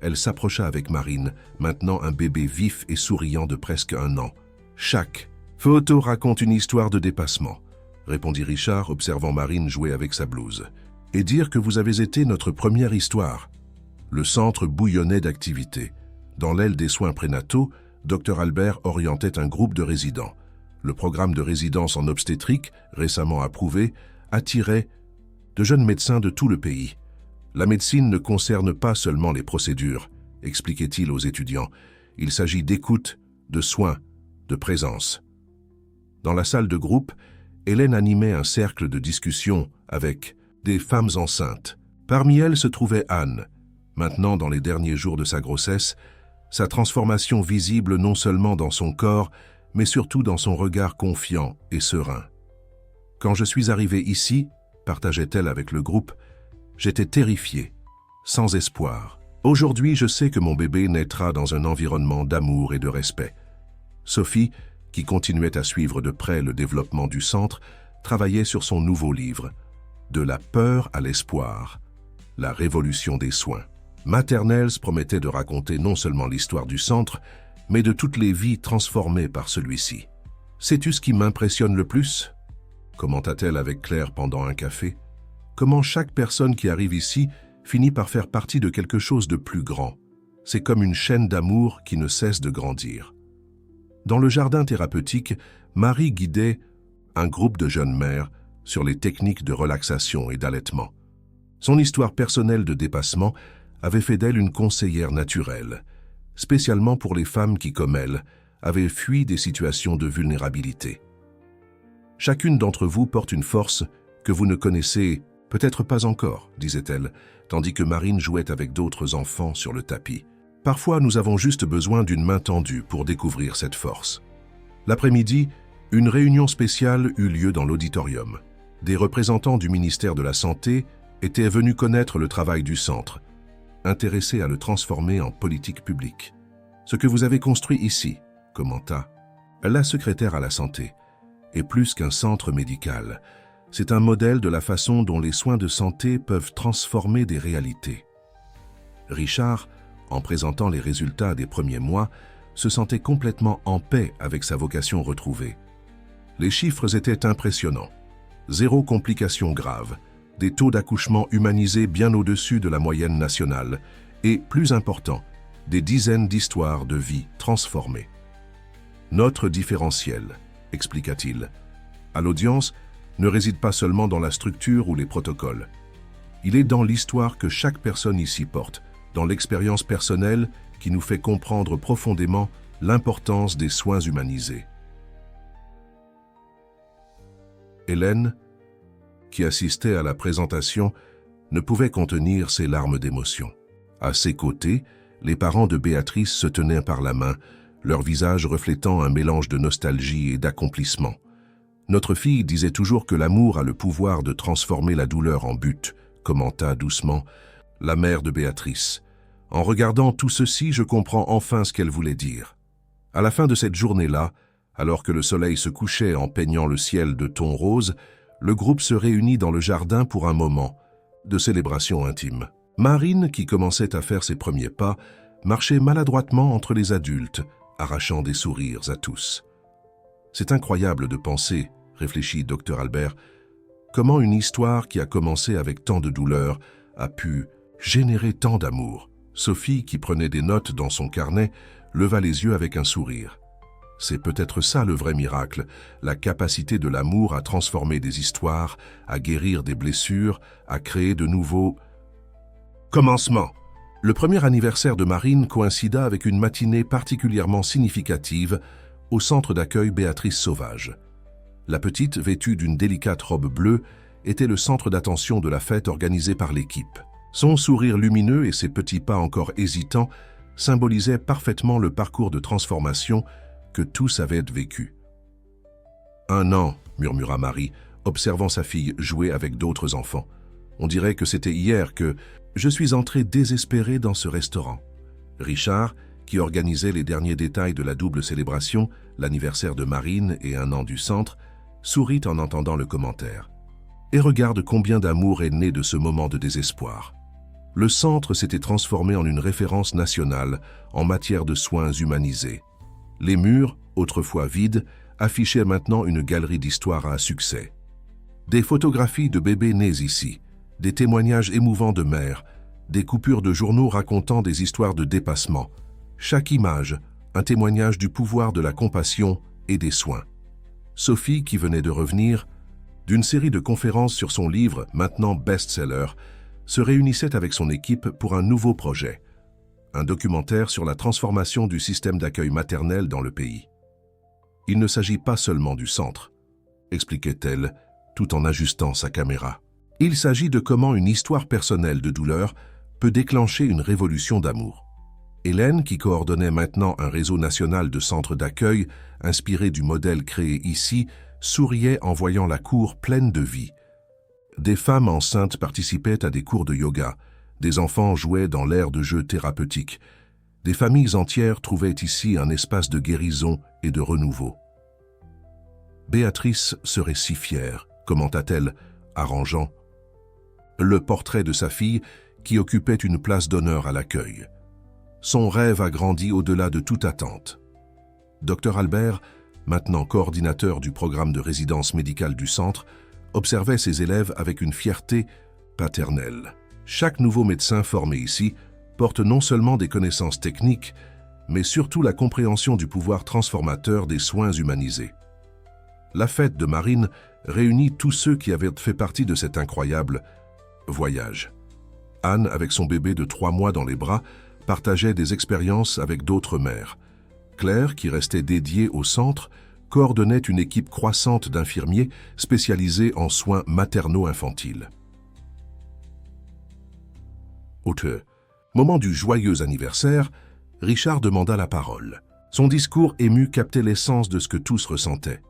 Elle s'approcha avec Marine, maintenant un bébé vif et souriant de presque 1 an. Chaque photo raconte une histoire de dépassement, répondit Richard, observant Marine jouer avec sa blouse. Et dire que vous avez été notre première histoire. Le centre bouillonnait d'activité. Dans l'aile des soins prénataux, Dr Albert orientait un groupe de résidents. Le programme de résidence en obstétrique, récemment approuvé, attirait de jeunes médecins de tout le pays. La médecine ne concerne pas seulement les procédures, expliquait-il aux étudiants. Il s'agit d'écoute, de soins, de présence. Dans la salle de groupe, Hélène animait un cercle de discussion avec des femmes enceintes. Parmi elles se trouvait Anne. Maintenant, dans les derniers jours de sa grossesse, sa transformation visible non seulement dans son corps, mais surtout dans son regard confiant et serein. « Quand je suis arrivée ici, » partageait-elle avec le groupe, « j'étais terrifiée, sans espoir. Aujourd'hui, je sais que mon bébé naîtra dans un environnement d'amour et de respect. » Sophie, qui continuait à suivre de près le développement du centre, travaillait sur son nouveau livre, « De la peur à l'espoir, la révolution des soins ». Maternels promettait de raconter non seulement l'histoire du centre, mais de toutes les vies transformées par celui-ci. « Sais-tu ce qui m'impressionne le plus ?» commenta-t-elle avec Claire pendant un café. « Comment chaque personne qui arrive ici finit par faire partie de quelque chose de plus grand. C'est comme une chaîne d'amour qui ne cesse de grandir. » Dans le jardin thérapeutique, Marie guidait un groupe de jeunes mères sur les techniques de relaxation et d'allaitement. Son histoire personnelle de dépassement avait fait d'elle une conseillère naturelle. spécialement pour les femmes qui, comme elle, avaient fui des situations de vulnérabilité. Chacune d'entre vous porte une force que vous ne connaissez peut-être pas encore, disait-elle, tandis que Marine jouait avec d'autres enfants sur le tapis. Parfois, nous avons juste besoin d'une main tendue pour découvrir cette force. L'après-midi, une réunion spéciale eut lieu dans l'auditorium. Des représentants du ministère de la Santé étaient venus connaître le travail du centre, intéressés à le transformer en politique publique. « Ce que vous avez construit ici, » commenta la secrétaire à la santé, « est plus qu'un centre médical. C'est un modèle de la façon dont les soins de santé peuvent transformer des réalités. » Richard, en présentant les résultats des premiers mois, se sentait complètement en paix avec sa vocation retrouvée. Les chiffres étaient impressionnants. 0 complications graves, des taux d'accouchement humanisés bien au-dessus de la moyenne nationale et, plus important, des dizaines d'histoires de vie transformées. « Notre différentiel, expliqua-t-il, à l'audience, ne réside pas seulement dans la structure ou les protocoles. Il est dans l'histoire que chaque personne ici porte, dans l'expérience personnelle qui nous fait comprendre profondément l'importance des soins humanisés. » Hélène, qui assistait à la présentation, ne pouvait contenir ses larmes d'émotion. À ses côtés, les parents de Béatrice se tenaient par la main, leur visage reflétant un mélange de nostalgie et d'accomplissement. « Notre fille disait toujours que l'amour a le pouvoir de transformer la douleur en but », commenta doucement la mère de Béatrice. « En regardant tout ceci, je comprends enfin ce qu'elle voulait dire. » À la fin de cette journée-là, alors que le soleil se couchait en peignant le ciel de tons roses, le groupe se réunit dans le jardin pour un moment de célébration intime. Marine, qui commençait à faire ses premiers pas, marchait maladroitement entre les adultes, arrachant des sourires à tous. « C'est incroyable de penser, » réfléchit Dr Albert, « comment une histoire qui a commencé avec tant de douleur a pu générer tant d'amour. » Sophie, qui prenait des notes dans son carnet, leva les yeux avec un sourire. C'est peut-être ça le vrai miracle, la capacité de l'amour à transformer des histoires, à guérir des blessures, à créer de nouveaux commencements. Le premier anniversaire de Marine coïncida avec une matinée particulièrement significative au centre d'accueil Béatrice Sauvage. La petite, vêtue d'une délicate robe bleue, était le centre d'attention de la fête organisée par l'équipe. Son sourire lumineux et ses petits pas encore hésitants symbolisaient parfaitement le parcours de transformation que tous avaient vécu. « 1 an, murmura Marie, observant sa fille jouer avec d'autres enfants. On dirait que c'était hier que je suis entrée désespérée dans ce restaurant. » Richard, qui organisait les derniers détails de la double célébration, l'anniversaire de Marine et 1 an du centre, sourit en entendant le commentaire. Et regarde combien d'amour est né de ce moment de désespoir. Le centre s'était transformé en une référence nationale en matière de soins humanisés. Les murs, autrefois vides, affichaient maintenant une galerie d'histoires à succès. Des photographies de bébés nés ici, des témoignages émouvants de mères, des coupures de journaux racontant des histoires de dépassement. Chaque image, un témoignage du pouvoir de la compassion et des soins. Sophie, qui venait de revenir d'une série de conférences sur son livre, maintenant best-seller, se réunissait avec son équipe pour un nouveau projet. Un documentaire sur la transformation du système d'accueil maternel dans le pays. « Il ne s'agit pas seulement du centre », expliquait-elle, tout en ajustant sa caméra. « Il s'agit de comment une histoire personnelle de douleur peut déclencher une révolution d'amour. » Hélène, qui coordonnait maintenant un réseau national de centres d'accueil inspiré du modèle créé ici, souriait en voyant la cour pleine de vie. Des femmes enceintes participaient à des cours de yoga. Des enfants jouaient dans l'aire de jeux thérapeutiques. Des familles entières trouvaient ici un espace de guérison et de renouveau. « Béatrice serait si fière », commenta-t-elle, arrangeant le portrait de sa fille qui occupait une place d'honneur à l'accueil. Son rêve a grandi au-delà de toute attente. Dr Albert, maintenant coordinateur du programme de résidence médicale du centre, observait ses élèves avec une fierté paternelle. Chaque nouveau médecin formé ici porte non seulement des connaissances techniques, mais surtout la compréhension du pouvoir transformateur des soins humanisés. La fête de Marine réunit tous ceux qui avaient fait partie de cet incroyable voyage. Anne, avec son bébé de 3 mois dans les bras, partageait des expériences avec d'autres mères. Claire, qui restait dédiée au centre, coordonnait une équipe croissante d'infirmiers spécialisés en soins maternaux-infantiles. Au moment du joyeux anniversaire, Richard demanda la parole. Son discours ému captait l'essence de ce que tous ressentaient.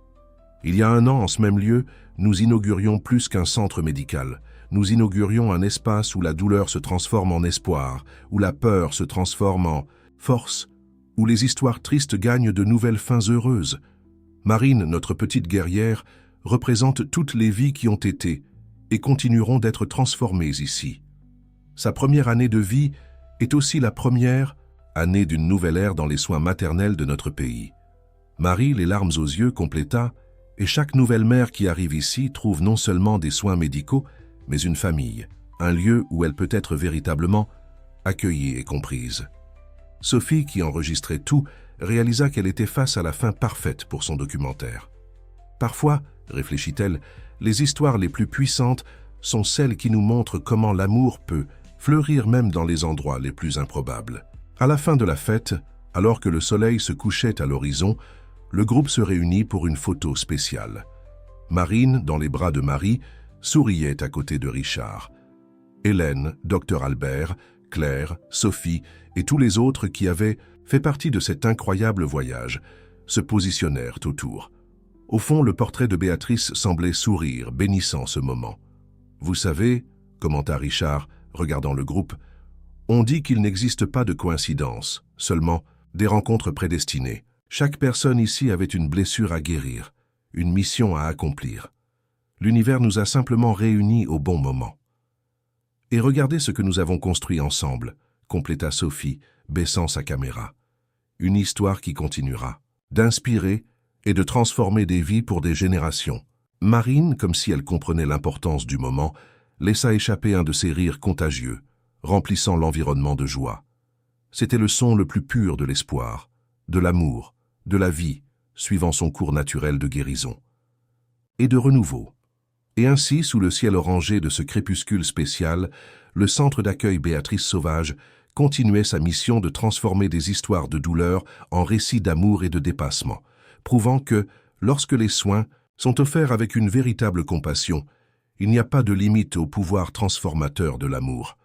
Il y a un an, en ce même lieu, nous inaugurions plus qu'un centre médical. Nous inaugurions un espace où la douleur se transforme en espoir, où la peur se transforme en force, où les histoires tristes gagnent de nouvelles fins heureuses. Marine, notre petite guerrière, représente toutes les vies qui ont été et continueront d'être transformées ici. Sa première année de vie est aussi la première année d'une nouvelle ère dans les soins maternels de notre pays. Marie, les larmes aux yeux, compléta « Et chaque nouvelle mère qui arrive ici trouve non seulement des soins médicaux, mais une famille, un lieu où elle peut être véritablement accueillie et comprise. » Sophie, qui enregistrait tout, réalisa qu'elle était face à la fin parfaite pour son documentaire. Parfois, réfléchit-elle, les histoires les plus puissantes sont celles qui nous montrent comment l'amour peut fleurir même dans les endroits les plus improbables. À la fin de la fête, alors que le soleil se couchait à l'horizon, le groupe se réunit pour une photo spéciale. Marine, dans les bras de Marie, souriait à côté de Richard. Hélène, Dr Albert, Claire, Sophie et tous les autres qui avaient fait partie de cet incroyable voyage se positionnèrent autour. Au fond, le portrait de Béatrice semblait sourire, bénissant ce moment. « Vous savez, » commenta Richard, regardant le groupe, « on dit qu'il n'existe pas de coïncidence, seulement des rencontres prédestinées. Chaque personne ici avait une blessure à guérir, une mission à accomplir. L'univers nous a simplement réunis au bon moment. Et regardez ce que nous avons construit ensemble, » compléta Sophie, baissant sa caméra. « Une histoire qui continuera, d'inspirer et de transformer des vies pour des générations. » Marine, comme si elle comprenait l'importance du moment, laissa échapper un de ses rires contagieux, remplissant l'environnement de joie. C'était le son le plus pur de l'espoir, de l'amour, de la vie, suivant son cours naturel de guérison. Et de renouveau. Et ainsi, sous le ciel orangé de ce crépuscule spécial, le centre d'accueil Béatrice Sauvage continuait sa mission de transformer des histoires de douleur en récits d'amour et de dépassement, prouvant que, lorsque les soins sont offerts avec une véritable compassion, il n'y a pas de limite au pouvoir transformateur de l'amour.